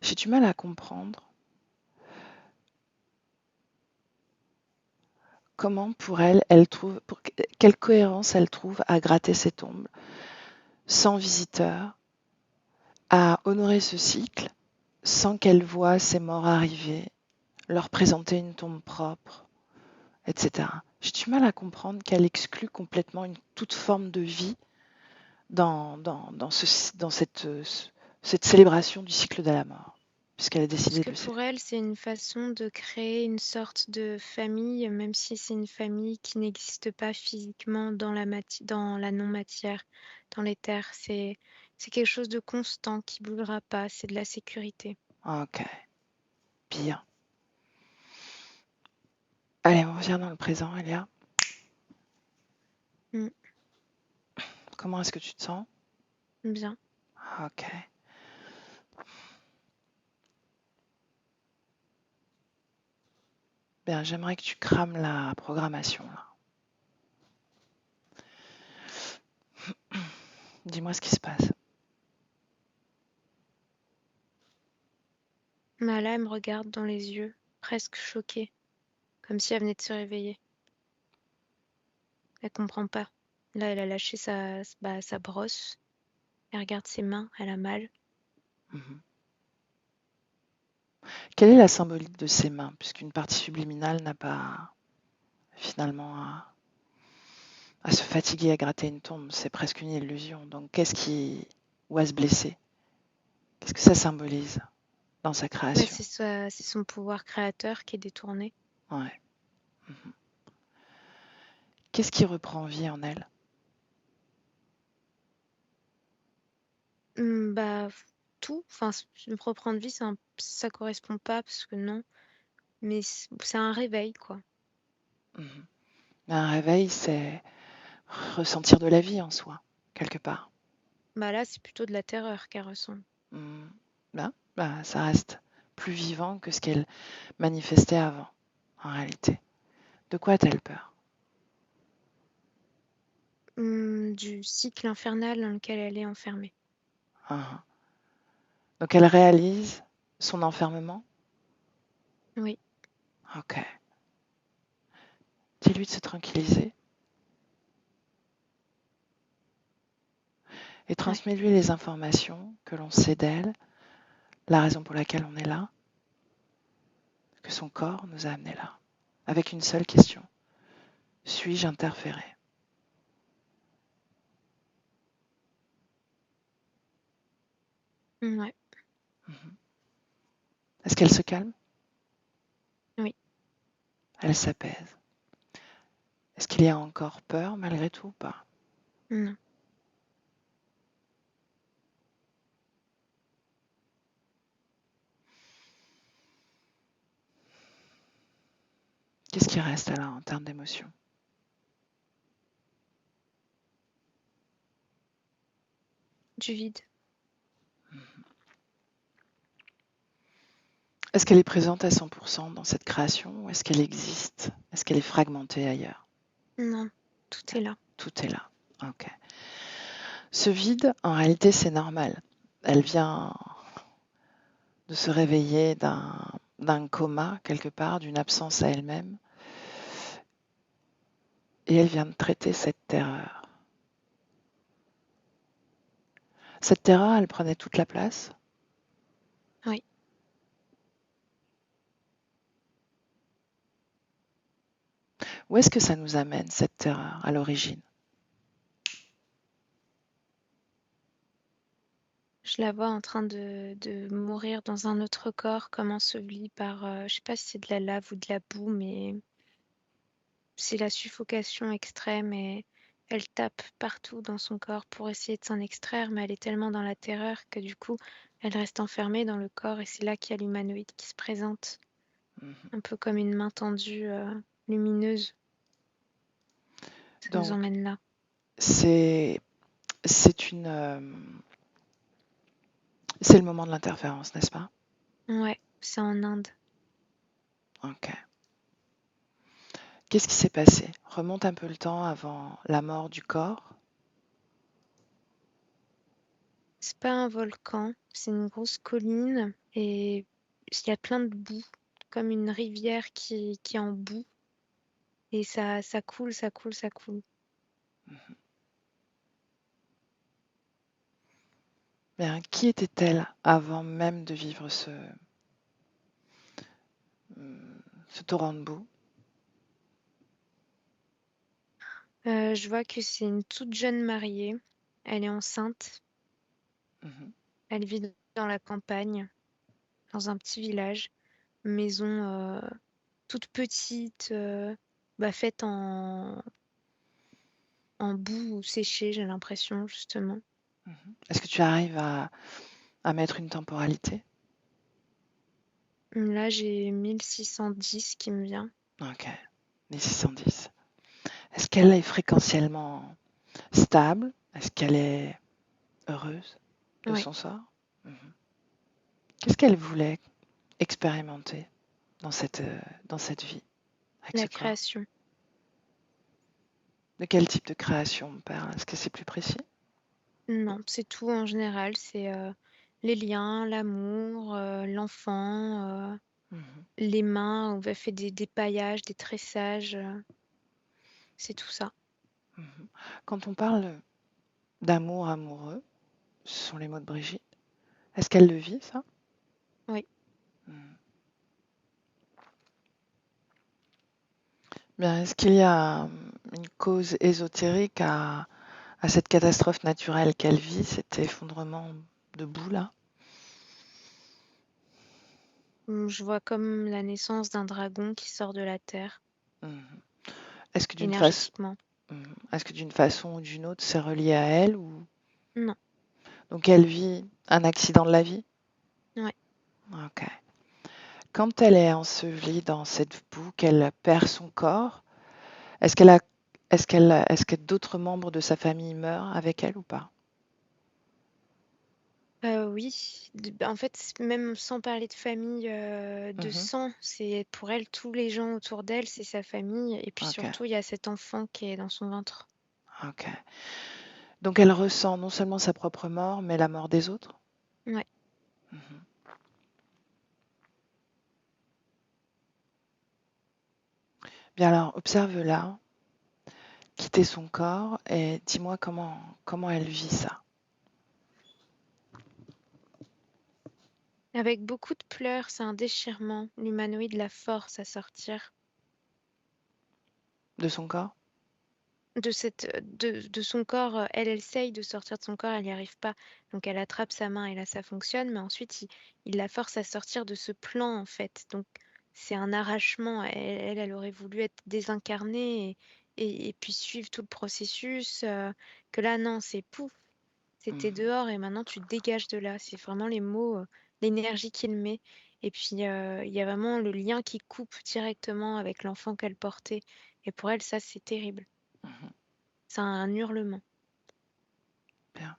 J'ai du mal à comprendre comment pour elle, quelle cohérence elle trouve à gratter ses tombes sans visiteur, à honorer ce cycle sans qu'elle voie ses morts arriver, leur présenter une tombe propre, etc. J'ai du mal à comprendre qu'elle exclut complètement toute forme de vie dans cette célébration du cycle de la mort, puisqu'elle a Parce décidé de que le pour célébrer. elle, c'est une façon de créer une sorte de famille, même si c'est une famille qui n'existe pas physiquement dans la non-matière, dans les terres. C'est quelque chose de constant qui bougera pas. C'est de la sécurité. Ok, bien. Allez, on revient dans le présent, Elia. Mm, Comment est-ce que tu te sens? bien. Ok. Bien, j'aimerais que tu crames la programmation, là. Dis-moi ce qui se passe. Mala, elle me regarde dans les yeux, presque choquée, comme si elle venait de se réveiller. Elle comprend pas. Là, elle a lâché sa brosse. Elle regarde ses mains, elle a mal. Mhm. Quelle est la symbolique de ces mains, puisqu'une partie subliminale n'a pas finalement à se fatiguer à gratter une tombe, c'est presque une illusion. Donc ou à se blesser, qu'est-ce que ça symbolise dans sa Mais création? c'est son pouvoir créateur qui est détourné. Ouais. Mhm. Qu'est-ce qui reprend vie en elle? Bah, tout. Enfin, reprendre vie, ça correspond pas parce que non, mais c'est un réveil, quoi. Mhm. Un réveil, c'est ressentir de la vie en soi, quelque part. Bah là, c'est plutôt de la terreur qu'elle ressent. Mhm. Bah, ça reste plus vivant que ce qu'elle manifestait avant, en réalité. De quoi a-t-elle peur? Du cycle infernal dans lequel elle est enfermée. Mhm. Donc elle réalise son enfermement? Oui, Ok. Dis-lui de se tranquilliser et ouais. transmets-lui les informations que l'on sait d'elle, la raison pour laquelle on est là, que son corps nous a amenés là, avec une seule question. Suis-je interféré? Ouais, Mhm. Est-ce qu'elle se calme? oui. Elle s'apaise. Est-ce qu'il y a encore peur malgré tout ou pas? Non. Qu'est-ce qui reste alors en termes d'émotion? Du vide. Est-ce qu'elle est présente à 100% dans cette création ou est-ce qu'elle existe? Est-ce qu'elle est fragmentée ailleurs? Non, tout est là. Tout est là. Ok. Ce vide, en réalité, c'est normal. Elle vient de se réveiller d'un coma quelque part, d'une absence à elle-même, et elle vient de traiter cette terreur. Cette terreur, elle prenait toute la place. Oui. Où est-ce que ça nous amène, cette terreur, à l'origine? Je la vois en train de mourir dans un autre corps, comme ensevelie par, je sais pas si c'est de la lave ou de la boue, mais c'est la suffocation extrême et elle tape partout dans son corps pour essayer de s'en extraire, mais elle est tellement dans la terreur que du coup, elle reste enfermée dans le corps et c'est là qu'il y a l'humanoïde qui se présente, Mhm. un peu comme une main tendue, lumineuse. Ça nous Donc, emmène là. c'est c'est une c'est le moment de l'interférence, n'est-ce pas? Ouais, c'est en Inde. Ok. Qu'est-ce qui s'est passé? Remonte un peu le temps avant la mort du corps. C'est pas un volcan, c'est une grosse colline et il y a plein de boue, comme une rivière qui est en boue et ça coule, ça coule, ça coule. Bien, qui était-elle avant même de vivre ce torrent de boue? Je vois que c'est une toute jeune mariée. Elle est enceinte. Mhm. Elle vit dans la campagne, dans un petit village. Maison toute petite, bah, faite en boue séchée, j'ai l'impression, justement. Est-ce que tu arrives à mettre une temporalité? Là, j'ai 1610 qui me vient. Ok, 1610. Est-ce qu'elle est fréquentiellement stable? Est-ce qu'elle est heureuse de Oui, son sort? Mhm. Qu'est-ce qu'elle voulait expérimenter dans cette vie, avec ce la corps? création. De quel type de création on parle? Est-ce que c'est plus précis? Non, c'est tout en général. C'est les liens, l'amour, l'enfant, Mhm. les mains, on va faire des paillages, des tressages. C'est tout ça. Mhm. Quand on parle d'amour amoureux, ce sont les mots de Brigitte. Est-ce qu'elle le vit, ça? Oui. Mhm. Bien, est-ce qu'il y a une cause ésotérique à cette catastrophe naturelle qu'elle vit, cet effondrement de boue là? Je vois comme la naissance d'un dragon qui sort de la terre, Mhm. Est-ce que énergétiquement. est-ce que d'une façon ou d'une autre, c'est relié à elle ou Non, donc elle vit un accident de la vie? ouais. Ok. Quand elle est ensevelie dans cette boue, qu'elle perd son corps, est-ce qu'elle a, est-ce que d'autres membres de sa famille meurent avec elle ou pas? Oui, en fait, même sans parler de famille, de Mhm. sang, c'est pour elle, tous les gens autour d'elle, c'est sa famille et puis Ok, surtout, il y a cet enfant qui est dans son ventre. ok. Donc elle ressent non seulement sa propre mort, mais la mort des autres? Ouais. Mhm. Bien alors, observe-la, quitter son corps et dis-moi comment elle vit ça. Avec beaucoup de pleurs, c'est un déchirement. L'humanoïde la force à sortir De son corps? de son corps. Elle essaye de sortir de son corps, elle n'y arrive pas. Donc elle attrape sa main et là ça fonctionne, mais ensuite il la force à sortir de ce plan en fait. Donc c'est un arrachement. Elle aurait voulu être désincarnée et puis suivre tout le processus. Que là non, c'est pouf, c'était Mhm. dehors et maintenant tu te dégages de là. C'est vraiment les mots, l'énergie qu'il met. Et puis il y a vraiment le lien qui coupe directement avec l'enfant qu'elle portait. Et pour elle, ça c'est terrible. Mhm. C'est un hurlement. Bien.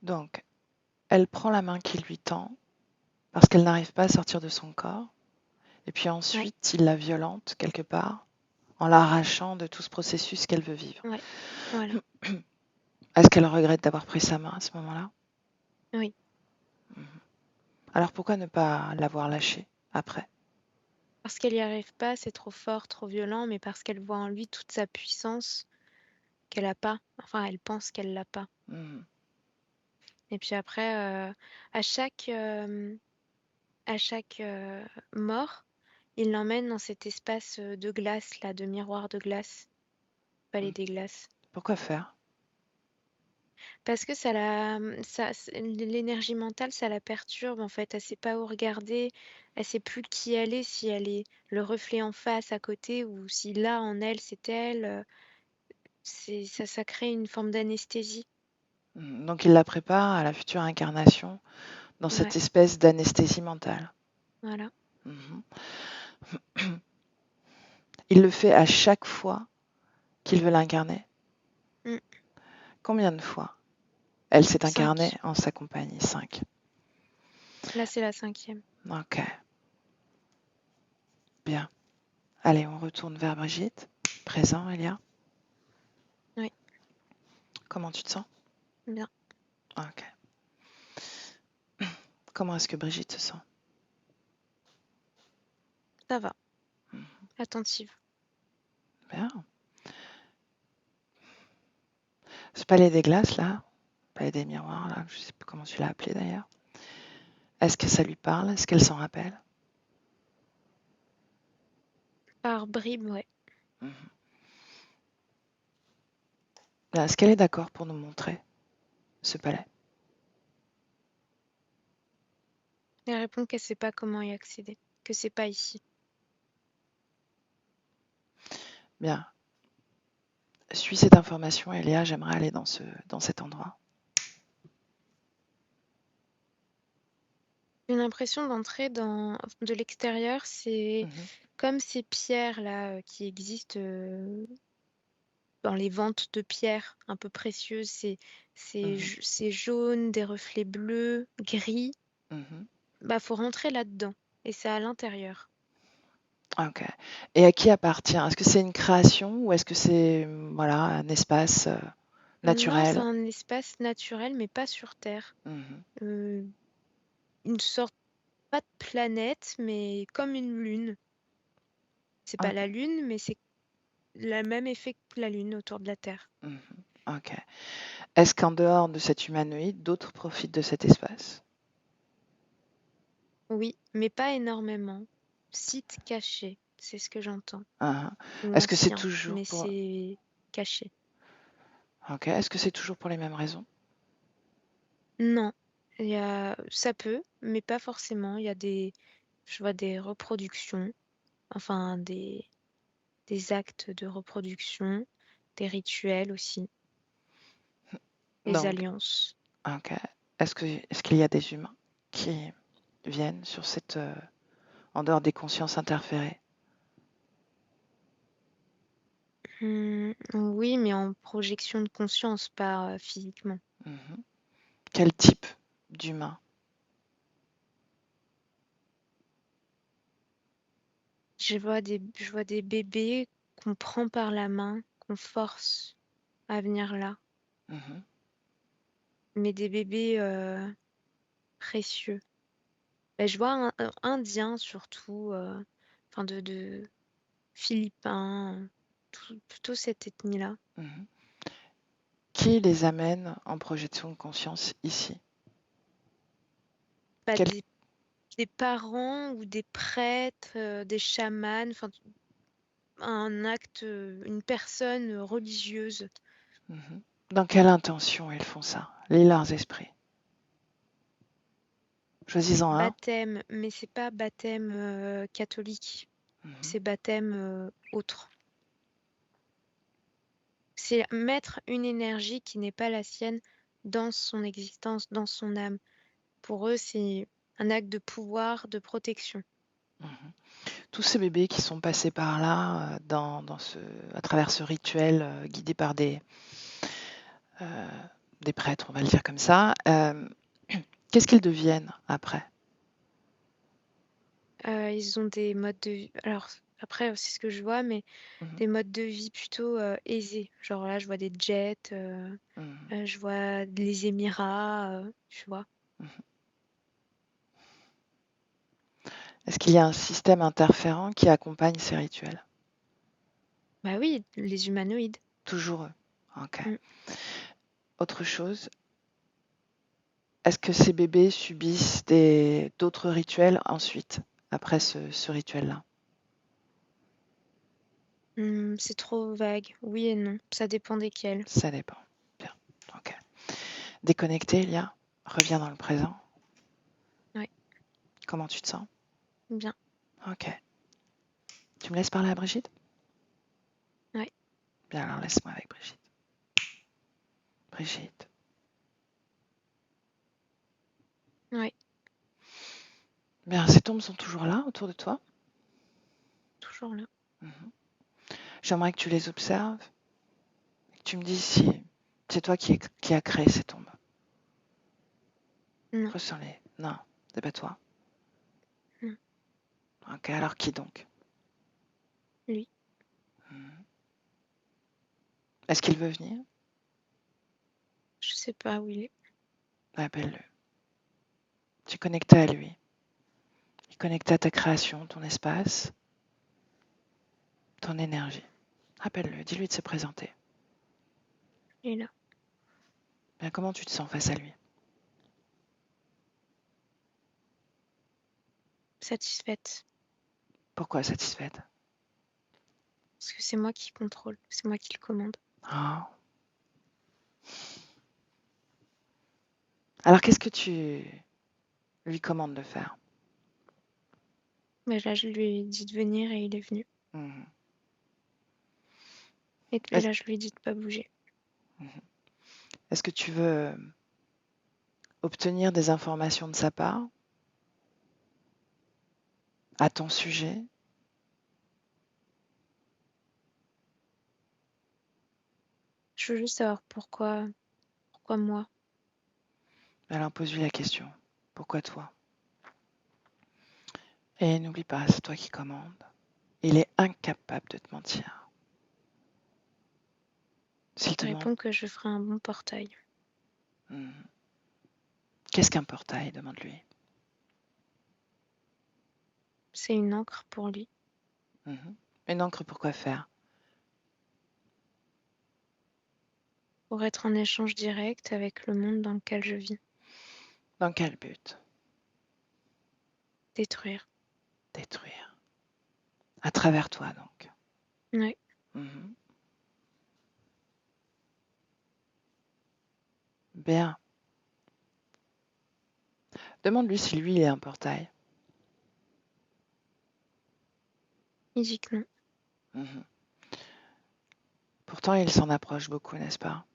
Donc, elle prend la main qu'il lui tend parce qu'elle n'arrive pas à sortir de son corps. Et puis Ouais, ensuite, il la violente quelque part en l'arrachant de tout ce processus qu'elle veut vivre. ouais, voilà. Est-ce qu'elle regrette d'avoir pris sa main à ce moment-là? Oui, Alors pourquoi ne pas l'avoir lâché après? parce qu'elle y arrive pas, c'est trop fort, trop violent, mais parce qu'elle voit en lui toute sa puissance qu'elle a pas. Enfin, elle pense qu'elle l'a pas. Mhm. Et puis après, à chaque, à chaque mort, il l'emmène dans cet espace de glace, là, de miroir de glace, palais Mhm. des glaces. Pourquoi faire? Parce que l'énergie mentale, ça la perturbe en fait. Elle sait pas où regarder, elle sait plus qui elle est, si elle est le reflet en face, à côté, ou si là en elle c'est elle. Ça crée une forme d'anesthésie. Donc il la prépare à la future incarnation dans Ouais, cette espèce d'anesthésie mentale. voilà. Mhm. Il le fait à chaque fois qu'il veut l'incarner. Mm. Combien de fois elle s'est incarnée 5. en sa compagnie? 5. Là c'est la 5e. Ok, bien. Allez, on retourne vers Brigitte. Présent, Elia. Oui, Comment tu te sens? bien. Ok. Comment est-ce que Brigitte se sent? Ça va. Mhm. Attentive. Bien. Ce palais des glaces, là, palais des miroirs, là, je ne sais plus comment tu l'as appelé d'ailleurs. Est-ce que ça lui parle? Est-ce qu'elle s'en rappelle? Par bribes, ouais. Mhm. Bien, est-ce qu'elle est d'accord pour nous montrer ce palais? Elle répond qu'elle sait pas comment y accéder, que c'est pas ici. Bien. Suis cette information, Elia, j'aimerais aller dans cet endroit. J'ai l'impression d'entrer de l'extérieur, c'est Mhm. comme ces pierres-là qui existent dans les ventes de pierres un peu précieuses. Mhm. C'est jaune, des reflets bleus, gris. Mhm. Bah, faut rentrer là-dedans. Et c'est à l'intérieur. Ok. Et à qui appartient? Est-ce que c'est une création ou est-ce que c'est voilà, un espace Non, c'est naturel? un espace naturel, mais pas sur Terre. Mhm. Euh, une sorte, pas de planète, mais comme une lune. C'est pas la Ok. Lune, mais c'est le même effet que la Lune autour de la Terre. Mhm. Ok. Est-ce qu'en dehors de cet humanoïde, d'autres profitent de cet espace? Oui, mais pas énormément. Site caché, c'est ce que j'entends. Hein. Ou Est-ce que c'est ancien, toujours mais pour... c'est caché. Ok. Est-ce que c'est toujours pour les mêmes raisons? Non, Ça peut, mais pas forcément. Je vois des reproductions, enfin des actes de reproduction, des rituels aussi, des Donc, alliances. ok. Est-ce qu'il y a des humains qui viennent sur en dehors des consciences interférées? Oui, mais en projection de conscience, pas physiquement. Mhm. Quel type d'humain? Je vois des bébés qu'on prend par la main, qu'on force à venir là, Mhm. mais des bébés précieux. Ben, je vois un Indien surtout, enfin de Philippins, plutôt cette ethnie-là. Mhm. Qui les amène en projection de conscience ici? Pas Quel- des parents ou des prêtres, des chamans, enfin un acte, une personne religieuse. Mhm. Dans quelle intention ils font ça? Les leurs esprits. Choisis-en un. Baptême, mais c'est pas baptême catholique, Mhm. c'est baptême autre. C'est mettre une énergie qui n'est pas la sienne dans son existence, dans son âme. Pour eux, c'est un acte de pouvoir, de protection. Mhm. Tous ces bébés qui sont passés par là, à travers ce rituel guidé par euh, des prêtres, on va le dire comme ça, qu'est-ce qu'ils deviennent après? Ils ont des modes de vie. Alors, après, c'est ce que je vois, mais Mhm. des modes de vie plutôt aisés. Genre là, je vois des jets, Mhm. je vois les Émirats, tu vois. Mhm. Est-ce qu'il y a un système interférent qui accompagne ces rituels? Bah oui, les humanoïdes. Toujours eux. Ok. Mm. Autre chose, est-ce que ces bébés subissent d'autres rituels ensuite, après ce rituel-là? C'est trop vague. Oui et non. Ça dépend desquels. Ça dépend. Bien. Ok. Déconnecté, Elia, reviens dans le présent. Ouais, Comment tu te sens? bien. Ok. Tu me laisses parler à Brigitte? Ouais, Bien, alors laisse-moi avec Brigitte. Brigitte. ouais, Bien, ces tombes sont toujours là, autour de toi. toujours là. Mhm. J'aimerais que tu les observes et que tu me dises si c'est toi qui as créé ces tombes. Non, Ressens-les. Non, c'est pas toi. non, Ok, alors qui donc? lui. Mhm. Est-ce qu'il veut venir? Je sais pas où il est. Appelle-le. Tu es connecté à lui. Il est connecté à ta création, ton espace, ton énergie. Appelle-le, dis-lui de se présenter. Il est là. Bien, comment tu te sens face à lui? Satisfaite. Pourquoi satisfaite? Parce que c'est moi qui contrôle. C'est moi qui le commande. Ah. Alors, qu'est-ce que tu lui commandes de faire? Mais là, je lui ai dit de venir et il est venu. Mhm. Et Est-ce, là, je lui ai dit de pas bouger. mhm. Est-ce que tu veux obtenir des informations de sa part à ton sujet? Je veux juste savoir pourquoi moi. Alors, pose-lui la question. Pourquoi toi? Et n'oublie pas, c'est toi qui commandes. Il est incapable de te mentir. S'il te Je demande, réponds que je ferai un bon portail. mhm. Qu'est-ce qu'un portail? Demande-lui. C'est une encre pour lui. Mhm. Une encre pour quoi faire? Pour être en échange direct avec le monde dans lequel je vis. Dans quel but? Détruire. Détruire. À travers toi, donc. Ouais. Mhm. Bien. Demande-lui si lui, il est un portail. Il dit que non. Mhm. Pourtant, il s'en approche beaucoup, n'est-ce pas?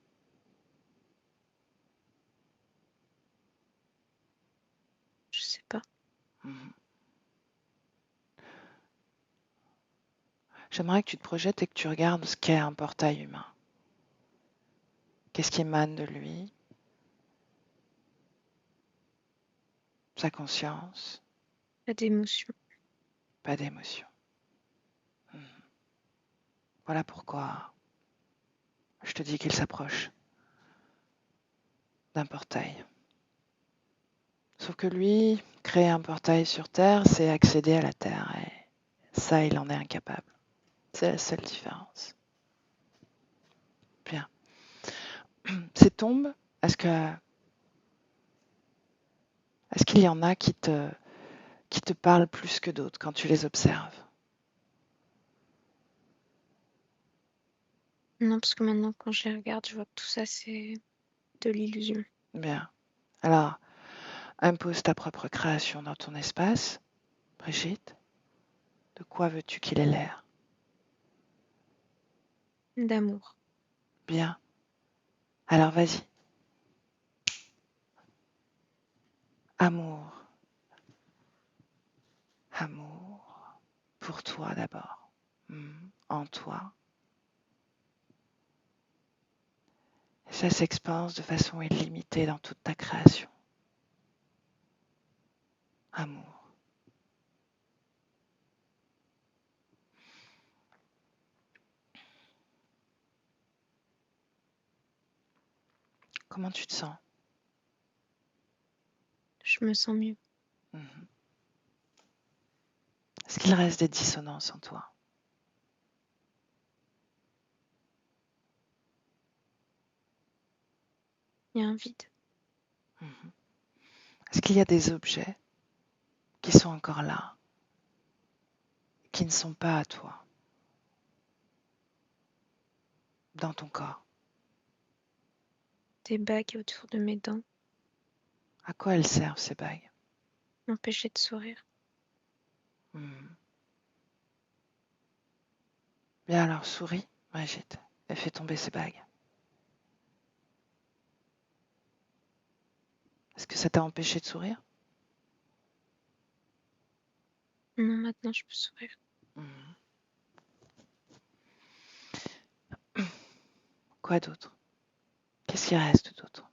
Je sais pas. Mhm. J'aimerais que tu te projettes et que tu regardes ce qu'est un portail humain. Qu'est-ce qui émane de lui? Sa conscience, Pas d'émotion. pas d'émotion. Mhm. Voilà pourquoi je te dis qu'il s'approche d'un portail. Sauf que lui, créer un portail sur Terre, c'est accéder à la Terre. Et ça, il en est incapable. C'est la seule différence. Bien. Ces tombes, est-ce qu'il y en a qui te parlent plus que d'autres quand tu les observes? Non, parce que maintenant, quand je les regarde, je vois que tout ça, c'est de l'illusion. Bien. Alors, impose ta propre création dans ton espace. Brigitte, de quoi veux-tu qu'il ait l'air? D'amour. Bien. Alors, vas-y. Amour. Amour. Pour toi d'abord. En toi. Et ça s'expanse de façon illimitée dans toute ta création. Amour. Comment tu te sens? Je me sens mieux. Mhm. Est-ce qu'il reste des dissonances en toi? Il y a un vide. Mhm. Est-ce qu'il y a des objets qui sont encore là, qui ne sont pas à toi, dans ton corps? Des bagues autour de mes dents. À quoi elles servent ces bagues? M'empêcher de sourire. Mhm. Bien alors, souris, Brigitte, et fais tomber ces bagues. Est-ce que ça t'a empêché de sourire? Non, maintenant, je peux sourire. Mhm. Quoi d'autre? Qu'est-ce qui reste d'autre?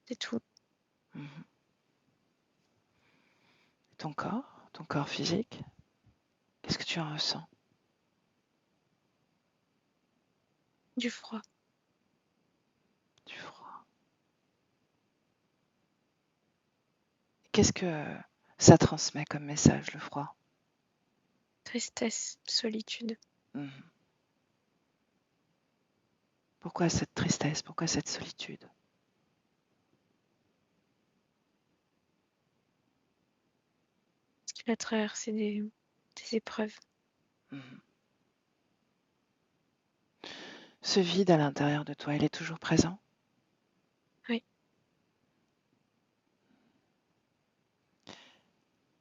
C'est tout. Mhm. Ton corps physique, qu'est-ce que tu en ressens? Du froid. Du froid. Qu'est-ce que ça transmet comme message, le froid? Tristesse. Solitude. Mhm. Pourquoi cette tristesse? Pourquoi cette solitude? Parce qu'il a traversé des épreuves. Mhm. Ce vide à l'intérieur de toi, il est toujours présent? Oui.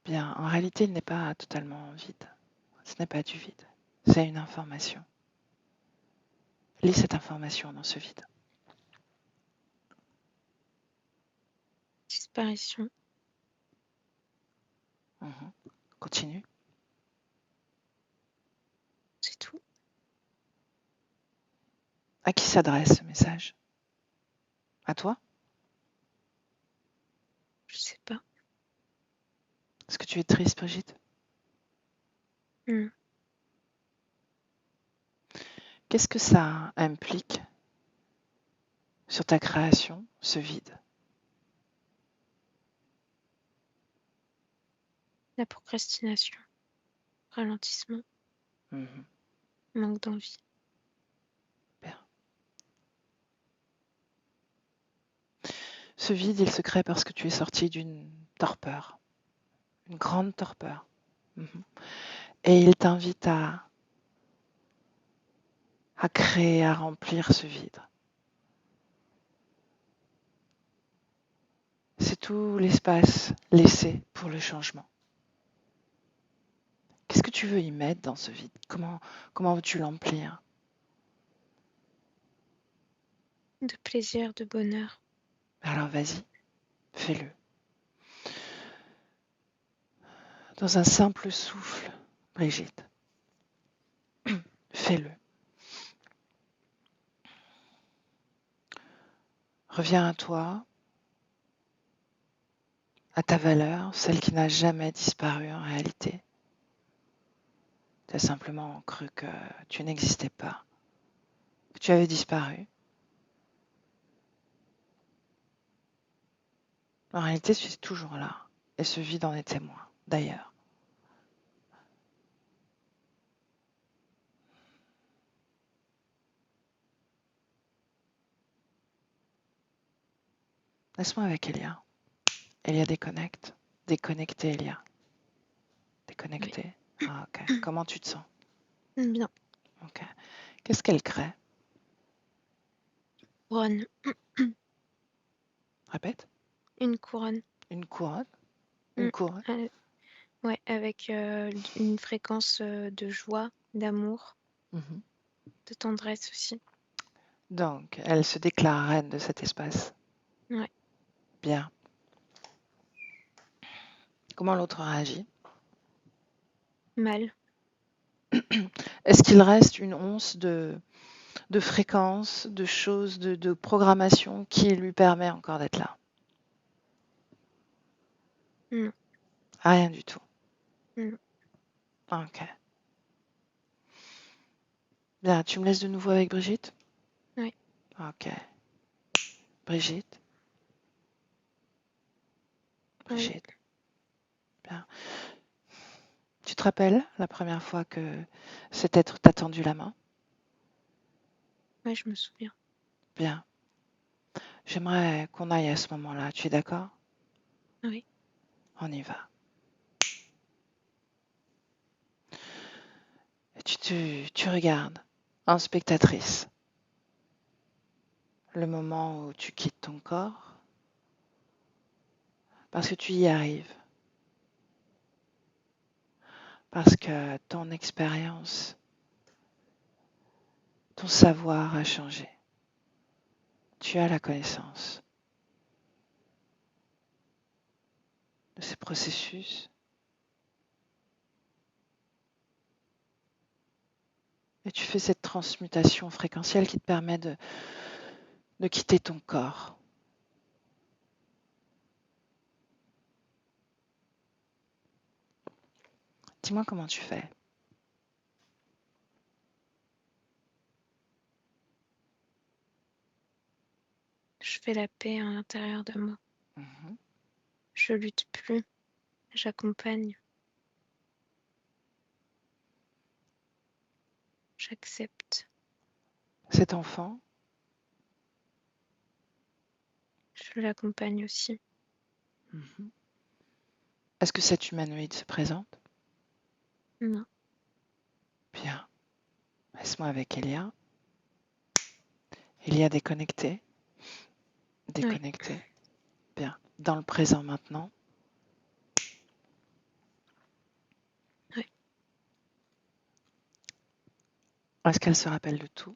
Bien, en réalité, il n'est pas totalement vide. Ce n'est pas du vide. C'est une information. Lis cette information dans ce vide. Disparition. Mhm. Continue. C'est tout. À qui s'adresse ce message? À toi? Je sais pas. Est-ce que tu es triste, Brigitte? Non. Qu'est-ce que ça implique sur ta création, ce vide? La procrastination. Ralentissement. Mhm. Manque d'envie. Bien. Ce vide, il se crée parce que tu es sorti d'une torpeur, une grande torpeur. Mhm. Et il t'invite à créer, à remplir ce vide. tout l'espace laissé pour le changement. Qu'est-ce que tu veux y mettre dans ce vide? Comment veux-tu l'emplir? De plaisir, de bonheur. Alors vas-y, fais-le. Dans un simple souffle, Brigitte, fais-le. Reviens à toi, à ta valeur, celle qui n'a jamais disparu en réalité. Tu as simplement cru que tu n'existais pas, que tu avais disparu. En réalité, tu es toujours là, et ce vide en est témoin, d'ailleurs. Laisse-moi avec Elia. Elia déconnecte. Déconnecté, Elia. Oui. Déconnecté. Ah, ok. Comment tu te sens? Bien. Ok. Qu'est-ce qu'elle crée? Couronne. Répète. Une couronne. Une couronne? Mm. Une couronne? Ouais, avec une fréquence de joie, d'amour, Mhm. de tendresse aussi. Donc, elle se déclare reine de cet espace. Ouais. Bien. Comment l'autre réagit? Mal. Est-ce qu'il reste une once de fréquence, de choses, de programmation qui lui permet encore d'être là? Non. Rien du tout. Non. Ok. Bien, tu me laisses de nouveau avec Brigitte? Ouais. Ok. Brigitte? Oui. Brigitte? Bien. Tu te rappelles la première fois que cet être t'a tendu la main? Ouais, je me souviens. Bien. J'aimerais qu'on aille à ce moment-là. Tu es d'accord? Oui. On y va. Et tu regardes en spectatrice le moment où tu quittes ton corps parce que tu y arrives, parce que ton expérience, ton savoir a changé. Tu as la connaissance de ces processus et tu fais cette transmutation fréquentielle qui te permet de quitter ton corps. Dis-moi comment tu fais. Je fais la paix à l'intérieur de moi. Mhm. Je lutte plus. J'accompagne. J'accepte. Cet enfant, Je l'accompagne aussi. mhm. Est-ce que cet humanoïde se présente? Non. Bien. Laisse-moi avec Elia. Elia déconnecté. Oui. Déconnecté. Bien. Dans le présent maintenant. Oui. Est-ce qu'elle se rappelle de tout?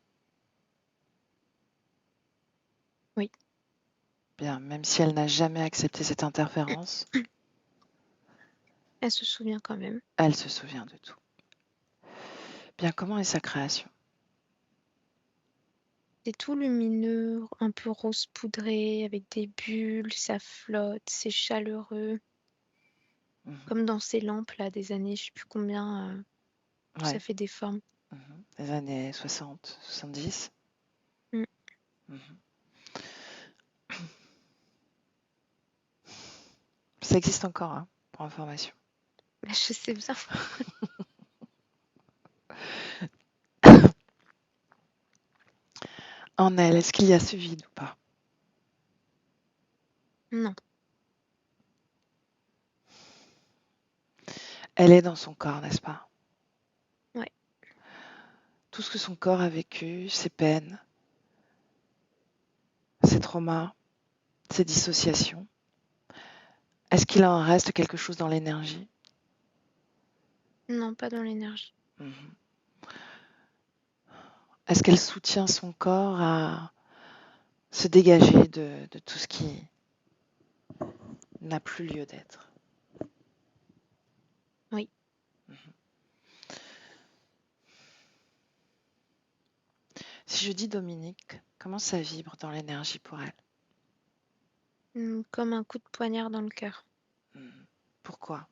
Oui. Bien. Même si elle n'a jamais accepté cette interférence, Elle se souvient quand même. elle se souvient de tout. Bien. Comment est sa création? C'est tout lumineux, un peu rose poudré, avec des bulles, ça flotte, c'est chaleureux. Mhm. Comme dans ces lampes là des années, je sais plus combien, ça Ouais. fait des formes. Mhm. Les années 60, 70. Mm. Mhm. Ça existe encore, hein, pour information. Je sais bien. En elle, est-ce qu'il y a ce vide ou pas? Non. Elle est dans son corps, n'est-ce pas? Ouais. Tout ce que son corps a vécu, ses peines, ses traumas, ses dissociations, Est-ce qu'il en reste quelque chose dans l'énergie? Non, pas dans l'énergie. Mhm. Est-ce qu'elle soutient son corps à se dégager de tout ce qui n'a plus lieu d'être? Oui. Si je dis Dominique, comment ça vibre dans l'énergie pour elle? Comme un coup de poignard dans le cœur. Pourquoi?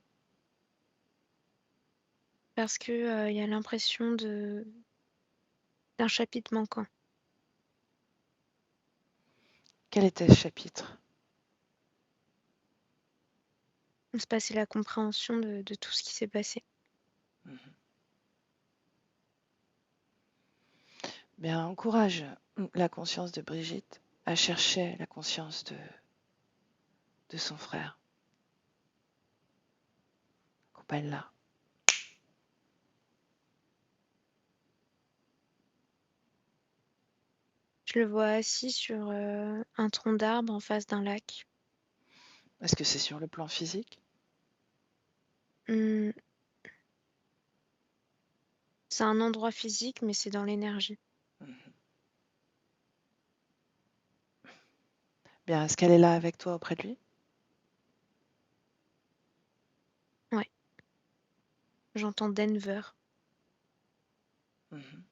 Parce que y a l'impression d'un chapitre manquant. Quel était ce chapitre? C'est passé la compréhension de tout ce qui s'est passé. Bien, encourage la conscience de Brigitte à chercher la conscience de son frère. Accompagne-la. Je le vois assis sur un tronc d'arbre en face d'un lac. Est-ce que c'est sur le plan physique? Hum, C'est un endroit physique, mais c'est dans l'énergie. Bien, est-ce qu'elle est là avec toi auprès de lui? Ouais. J'entends Denver. Mhm.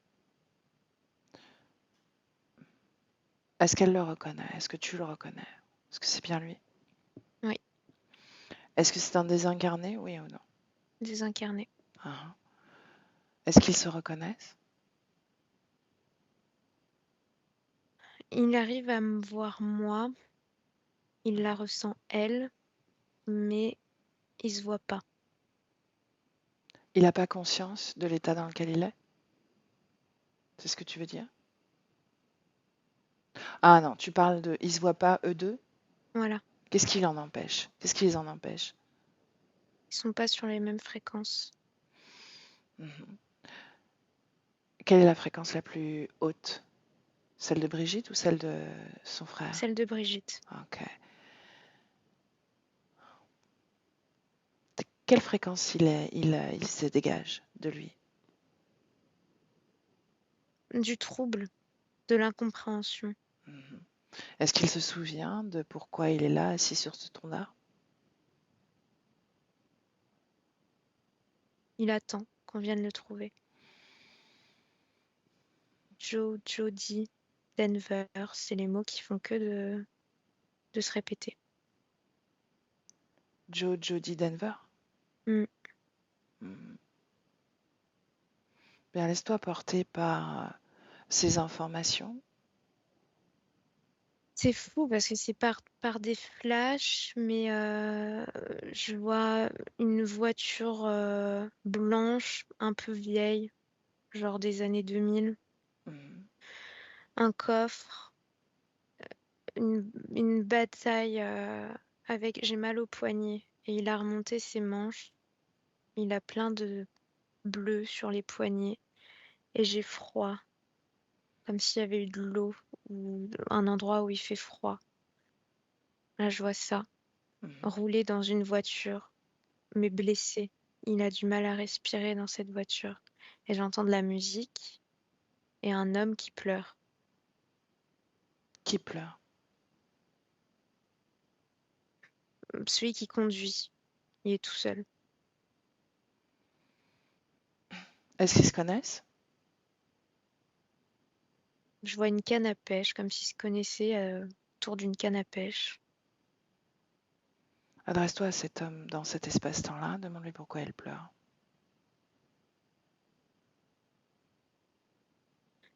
Est-ce qu'elle le reconnaît? Est-ce que tu le reconnais? Est-ce que c'est bien lui? Oui, Est-ce que c'est un désincarné, oui ou non? désincarné. Ah. Est-ce qu'ils se reconnaissent? Il arrive à me voir moi, il la ressent elle, mais il se voit pas. Il n'a pas conscience de l'état dans lequel il est? C'est ce que tu veux dire? Ah non, tu parles de... Ils se voient pas, eux deux? Voilà. Qu'est-ce qui l'en empêche? Qu'est-ce qui les en empêche? Ils sont pas sur les mêmes fréquences. Mhm. Quelle est la fréquence la plus haute? Celle de Brigitte ou celle de son frère? Celle de Brigitte. Ok. De quelle fréquence il se dégage de lui? Du trouble, de l'incompréhension. Mhm. Est-ce qu'il se souvient de pourquoi il est là, assis sur ce tronc d'arbre? Il attend qu'on vienne le trouver. Joe, Jody, Denver, c'est les mots qui font que de se répéter. Joe, Jody, Denver? Mm. Mhm. Bien, laisse-toi porter par ces informations. C'est fou parce que c'est par des flashs, mais je vois une voiture blanche, un peu vieille, genre des années 2000, Mhm. un coffre, une bataille avec j'ai mal au poignet et il a remonté ses manches. Il a plein de bleu sur les poignets et j'ai froid, comme s'il y avait eu de l'eau ou un endroit où il fait froid. Là, je vois ça, Mhm. rouler dans une voiture, mais blessé. Il a du mal à respirer dans cette voiture. Et j'entends de la musique et un homme qui pleure. Qui pleure? Celui qui conduit, il est tout seul. Est-ce qu'ils se connaissent? Je vois une canne à pêche, comme s'ils se connaissaient autour d'une canne à pêche. Adresse-toi à cet homme dans cet espace-temps-là, demande-lui pourquoi il pleure.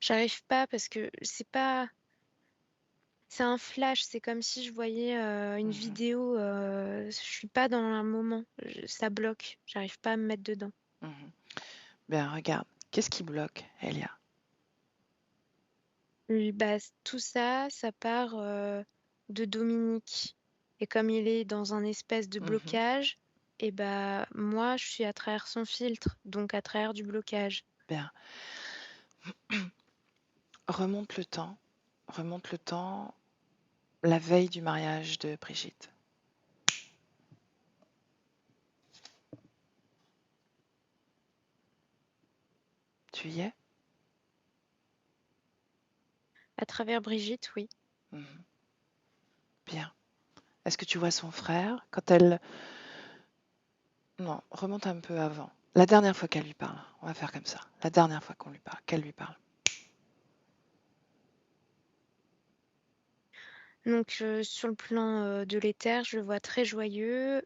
J'arrive pas parce que c'est pas. C'est un flash, c'est comme si je voyais une Mhm. vidéo. Je suis pas dans un moment. Ça bloque. J'arrive pas à me mettre dedans. Mhm. Bien, regarde, qu'est-ce qui bloque, Elia? Bah, tout ça, ça part de Dominique. Et comme il est dans un espèce de Mhm. blocage, et bah moi, je suis à travers son filtre, donc à travers du blocage. Bien, remonte le temps, la veille du mariage de Brigitte. tu y es? À travers Brigitte, oui. Mhm. Bien. Est-ce que tu vois son frère quand elle... Non, remonte un peu avant. La dernière fois qu'elle lui parle, on va faire comme ça. La dernière fois qu'on lui parle, qu'elle lui parle. Donc, sur le plan de l'éther, je le vois très joyeux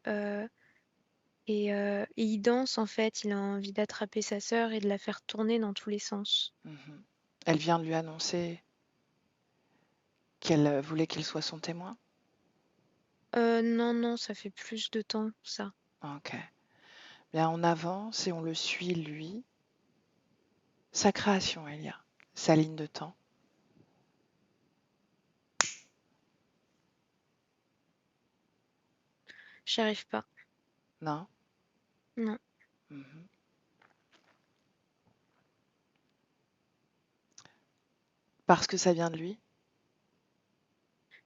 et il danse en fait. Il a envie d'attraper sa sœur et de la faire tourner dans tous les sens. Mhm. Elle vient de lui annoncer qu'elle voulait qu'il soit son témoin? Non, non, ça fait plus de temps, ça. Ok. Bien, on avance et on le suit, lui. Sa création, Elia. Sa ligne de temps. J'y arrive pas. Non? Non. Mhm. Parce que ça vient de lui?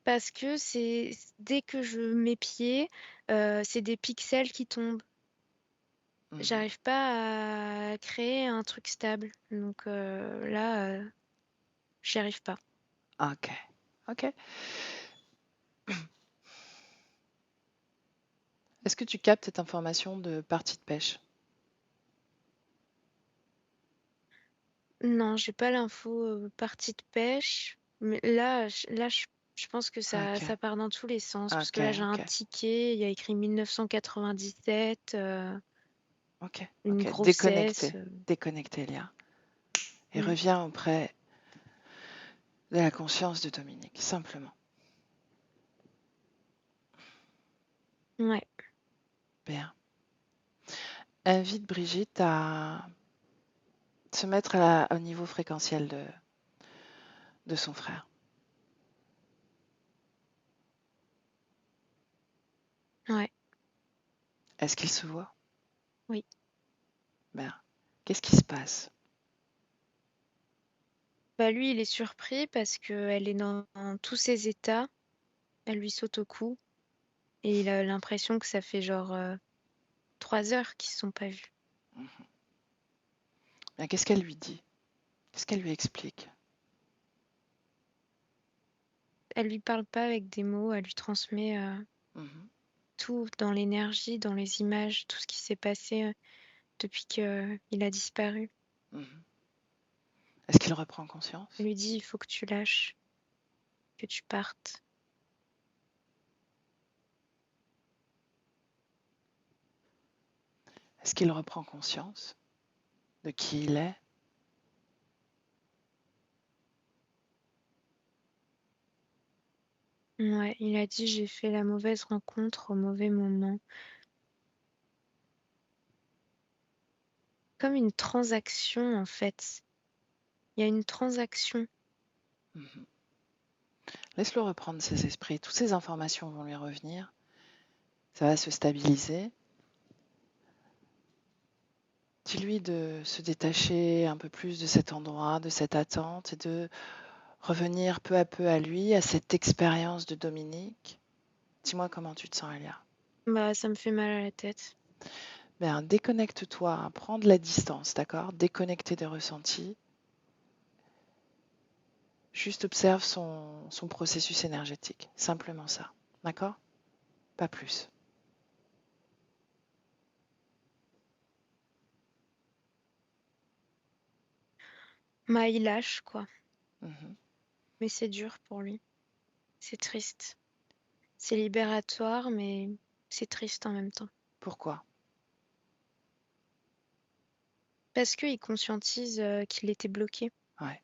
Parce que dès que je mets pied, c'est des pixels qui tombent. Mhm. J'arrive pas à créer un truc stable. Donc là, j'y arrive pas. Ok. Ok. Est-ce que tu captes cette information de partie de pêche? Non, j'ai pas l'info partie de pêche. Mais je pense que Ok. ça part dans tous les sens. Parce Ok. que là, j'ai un Ok. ticket, il y a écrit 1997, Ok. une Ok. grossesse. Déconnecté. Déconnecté, Elia. Et Mm. reviens auprès de la conscience de Dominique, simplement. Ouais. Bien. Invite Brigitte à se mettre au niveau fréquentiel de son frère. Ouais. Est-ce qu'il se voit? Oui. Bien. Qu'est-ce qui se passe? Bah lui, il est surpris parce qu'elle est dans tous ses états. Elle lui saute au cou. Et il a l'impression que ça fait genre 3 heures qu'ils se sont pas vus. Mhm. Bien, qu'est-ce qu'elle lui dit? Qu'est-ce qu'elle lui explique? Elle lui parle pas avec des mots, elle lui transmet Mhm. tout dans l'énergie, dans les images, tout ce qui s'est passé depuis qu'il a disparu. Mhm. Est-ce qu'il reprend Elle conscience? lui dit il faut que tu lâches, que tu partes. Est-ce qu'il reprend conscience de qui il est? Ouais, il a dit j'ai fait la mauvaise rencontre au mauvais moment. Comme une transaction en fait. Il y a une transaction. Mhm. Laisse-le reprendre ses esprits. Toutes ces informations vont lui revenir. Ça va se stabiliser. Dis-lui de se détacher un peu plus de cet endroit, de cette attente et de revenir peu à peu à lui, à cette expérience de Dominique. Dis-moi comment tu te sens, Elia. Bah ça me fait mal à la tête. Ben, déconnecte-toi, prends de la distance, d'accord? Déconnecter des ressentis. Juste observe son processus énergétique. Simplement ça. D'accord? Pas plus. Bah il lâche quoi. Mhm. Mais c'est dur pour lui. C'est triste. C'est libératoire, mais c'est triste en même temps. Pourquoi? Parce qu'il conscientise qu'il était bloqué. Ouais.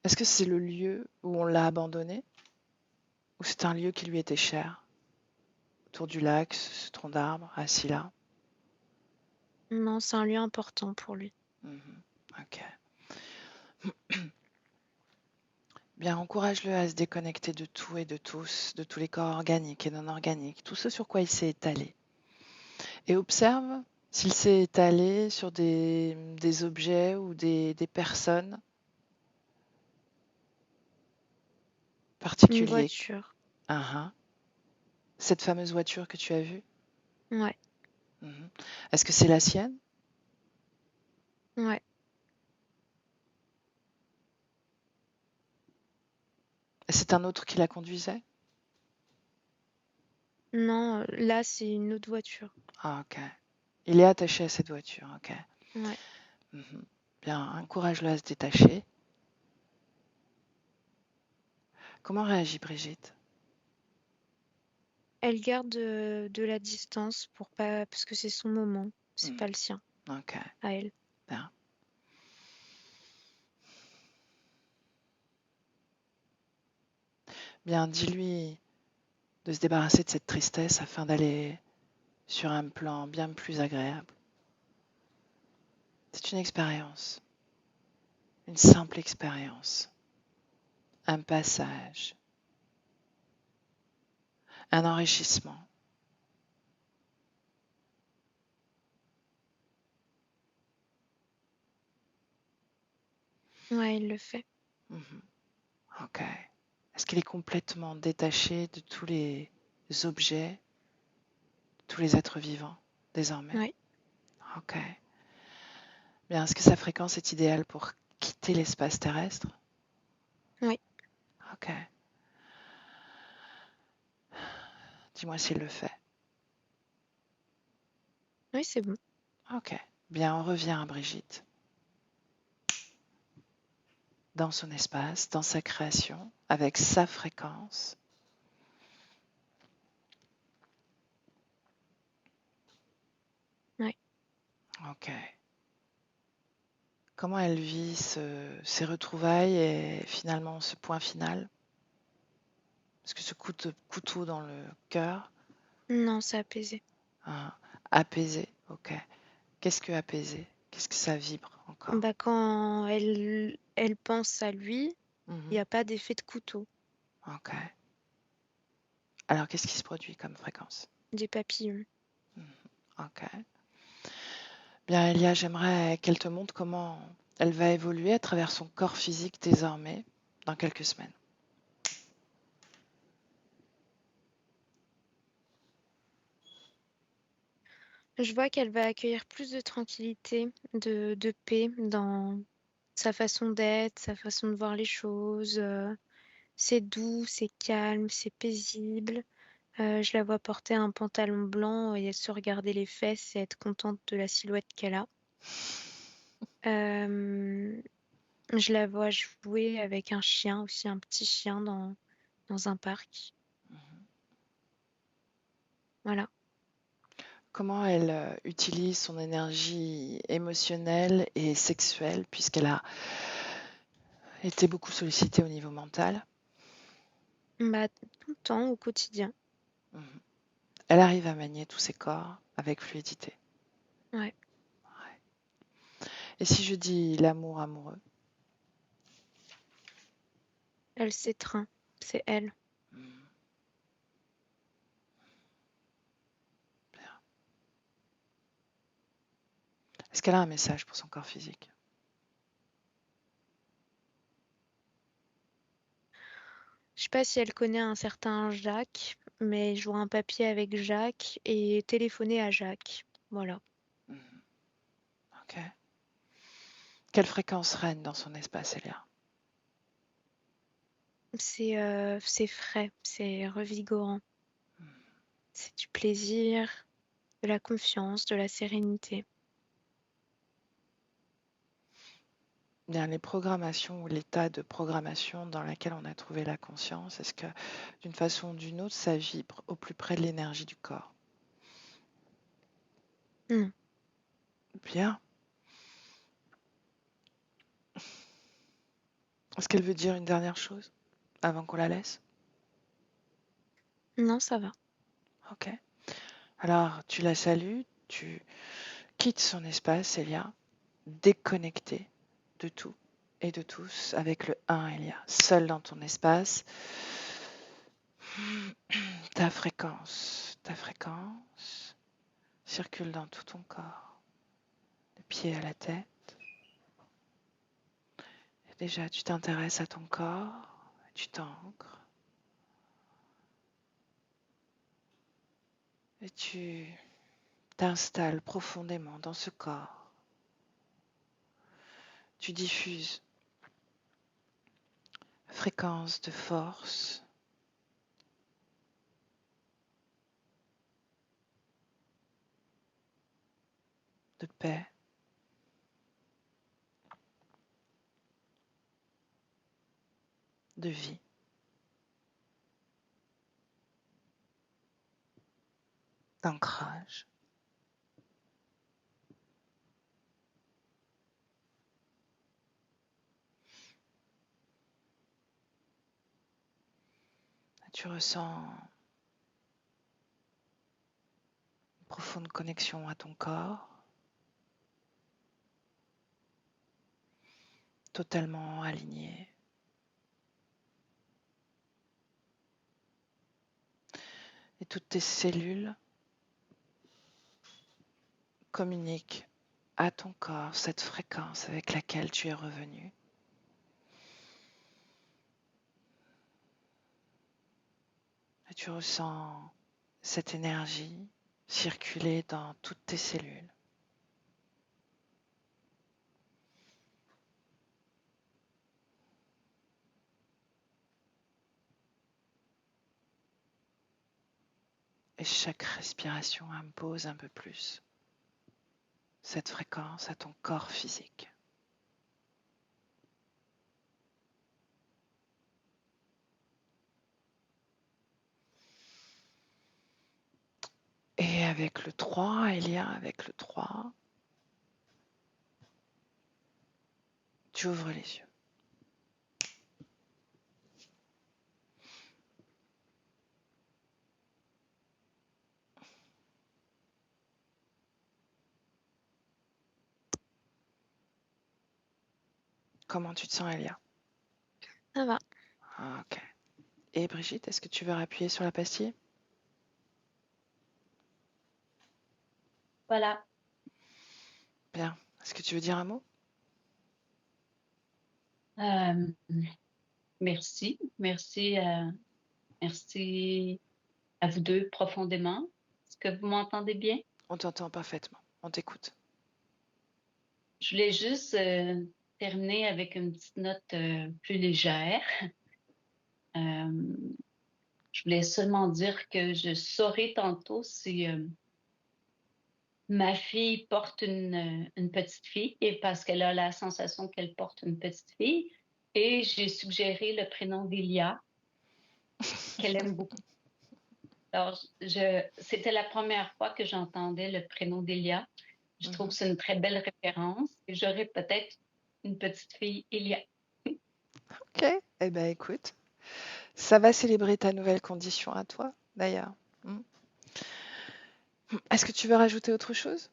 Est-ce que c'est le lieu où on l'a abandonné? Ou c'est un lieu qui lui était cher? Autour du lac, ce tronc d'arbre, assis là? Non, c'est un lieu important pour lui. Mhm. Ok. Bien, encourage-le à se déconnecter de tout et de tous, de tous les corps organiques et non organiques, tout ce sur quoi il s'est étalé. Et observe s'il s'est étalé sur des objets ou des personnes Une particuliers. voiture. Ah, cette fameuse voiture que tu as vue? Ouais. Mhm. Est-ce que c'est la sienne? Ouais. Et c'est un autre qui la conduisait? Non, là, c'est une autre voiture. Ah, ok. Il est attaché à cette voiture, ok. Ouais. Mhm. Bien, encourage-le à se détacher. Comment réagit Brigitte? Elle garde de la distance pour pas, parce que c'est son moment, c'est Hmm. pas le sien Ok, à elle. bien. Bien, dis-lui de se débarrasser de cette tristesse afin d'aller sur un plan bien plus agréable. C'est une expérience, une simple expérience, un passage, un enrichissement. Ouais, il le fait. Mhm. Ok. Est-ce qu'il est complètement détaché de tous les objets, tous les êtres vivants, désormais? Ouais. Ok. Bien, est-ce que sa fréquence est idéale pour quitter l'espace terrestre? Ouais. Ok. Dis-moi s'il le fait. Oui, c'est bon. Ok. Bien, on revient à Brigitte, dans son espace, dans sa création, avec sa fréquence. Ouais. Ok. Comment elle vit ces retrouvailles et finalement ce point final? Est-ce que ce couteau dans le cœur, Non, c'est apaisé. hein, apaisé? Ok. Qu'est-ce que apaisé? Qu'est-ce que ça vibre encore? Bah, quand elle pense à lui, il n'y Mhm. a pas d'effet de couteau, Ok. Alors, qu'est-ce qui se produit comme fréquence? des papillons. Mhm. Ok. Bien, Elia, j'aimerais qu'elle te montre comment elle va évoluer à travers son corps physique désormais dans quelques semaines. Je vois qu'elle va accueillir plus de tranquillité, de paix dans sa façon d'être, sa façon de voir les choses. C'est doux, c'est calme, c'est paisible. Je la vois porter un pantalon blanc et se regarder les fesses et être contente de la silhouette qu'elle a. Euh, je la vois jouer avec un chien, aussi un petit chien dans un parc. Voilà. Comment elle utilise son énergie émotionnelle et sexuelle puisqu'elle a été beaucoup sollicitée au niveau mental. Bah, tout le temps, au quotidien. Mhm. Elle arrive à manier tous ses corps avec fluidité. Ouais. Ouais. Et si je dis l'amour amoureux? Elle s'étreint. C'est elle. Mhm. Bien. Est-ce qu'elle a un message pour son corps physique? Je sais pas si elle connaît un certain Jacques, mais je vois un papier avec Jacques et téléphoner à Jacques. Voilà. Mhm. Ok. Quelle fréquence règne dans son espace, Elia? C'est frais, c'est revigorant. Mhm. C'est du plaisir, de la confiance, de la sérénité. Bien, les programmations ou l'état de programmation dans lequel on a trouvé la conscience, est-ce que d'une façon ou d'une autre, ça vibre au plus près de l'énergie du corps? Non, Bien. Est-ce qu'elle veut dire une dernière chose avant qu'on la laisse? non, ça va. Ok. Alors, tu la salues, tu quittes son espace, Elia, déconnecté de tout et de tous avec le 1, Elia, seul dans ton espace. Ta fréquence circule dans tout ton corps, des pieds à la tête. Et déjà, tu t'intéresses à ton corps, tu t'ancres et tu t'installes profondément dans ce corps. tu diffuses fréquence de force, de paix, de vie. D'ancrage. Tu ressens une profonde connexion à ton corps, totalement aligné. Et toutes tes cellules communiquent à ton corps cette fréquence avec laquelle tu es revenu. Et tu ressens cette énergie circuler dans toutes tes cellules. Et chaque respiration impose un peu plus cette fréquence à ton corps physique. Et avec le 3, Elia, avec le 3, tu ouvres les yeux. Comment tu te sens, Elia? Ça va. Ok. Et Brigitte, est-ce que tu veux appuyer sur la pastille? Voilà. Bien. Est-ce que tu veux dire un mot? Euh, merci. Merci à vous deux profondément. Est-ce que vous m'entendez bien? On t'entend parfaitement. On t'écoute. Je voulais juste terminer avec une petite note plus légère. Je voulais seulement dire que je saurai tantôt si ma fille porte une petite fille et parce qu'elle a la sensation qu'elle porte une petite fille. Et j'ai suggéré le prénom d'Elia, qu'elle aime beaucoup. Alors, c'était la première fois que j'entendais le prénom d'Elia. Je trouve que c'est une très belle référence et j'aurais peut-être une petite fille, Elia. Ok. Eh bien, écoute, ça va célébrer ta nouvelle condition à toi, d'ailleurs. Est-ce que tu veux rajouter autre chose?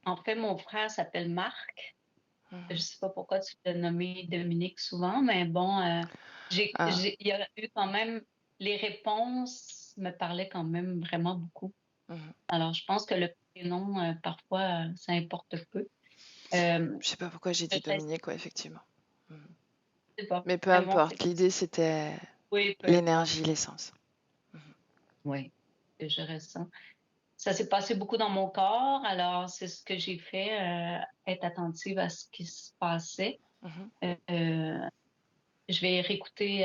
En fait, mon frère s'appelle Marc. Je ne Mhm. sais pas pourquoi tu l'as nommé Dominique souvent, mais bon, Ah, il y a eu quand même, les réponses me parlaient quand même vraiment beaucoup. mhm. Alors, je pense que le prénom, parfois, ça importe peu. Je sais pas pourquoi j'ai dit Peut-être, Dominique, ouais, effectivement. Mhm. je sais pas, Mais peu mais bon, importe, l'idée c'était oui, peu importe. l'énergie, l'essence. Oui, je ressens. Ça s'est passé beaucoup dans mon corps, alors c'est ce que j'ai fait, être attentive à ce qui se passait. Mhm. Euh, je vais réécouter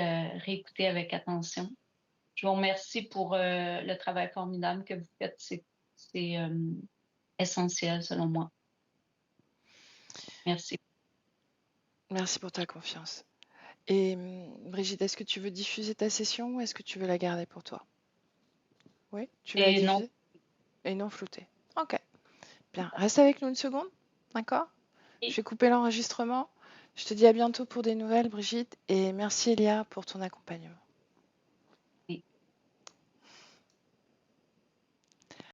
avec attention. Je vous remercie pour le travail formidable que vous faites. C'est essentiel selon moi. Merci. Merci pour ta confiance. Et Brigitte, est-ce que tu veux diffuser ta session ou est-ce que tu veux la garder pour toi? Oui, tu veux la Et non, diffuser? Et non floutée. Ok, bien. Reste avec nous une seconde, d'accord? Je vais couper l'enregistrement. Je te dis à bientôt pour des nouvelles, Brigitte, et merci Elia pour ton accompagnement.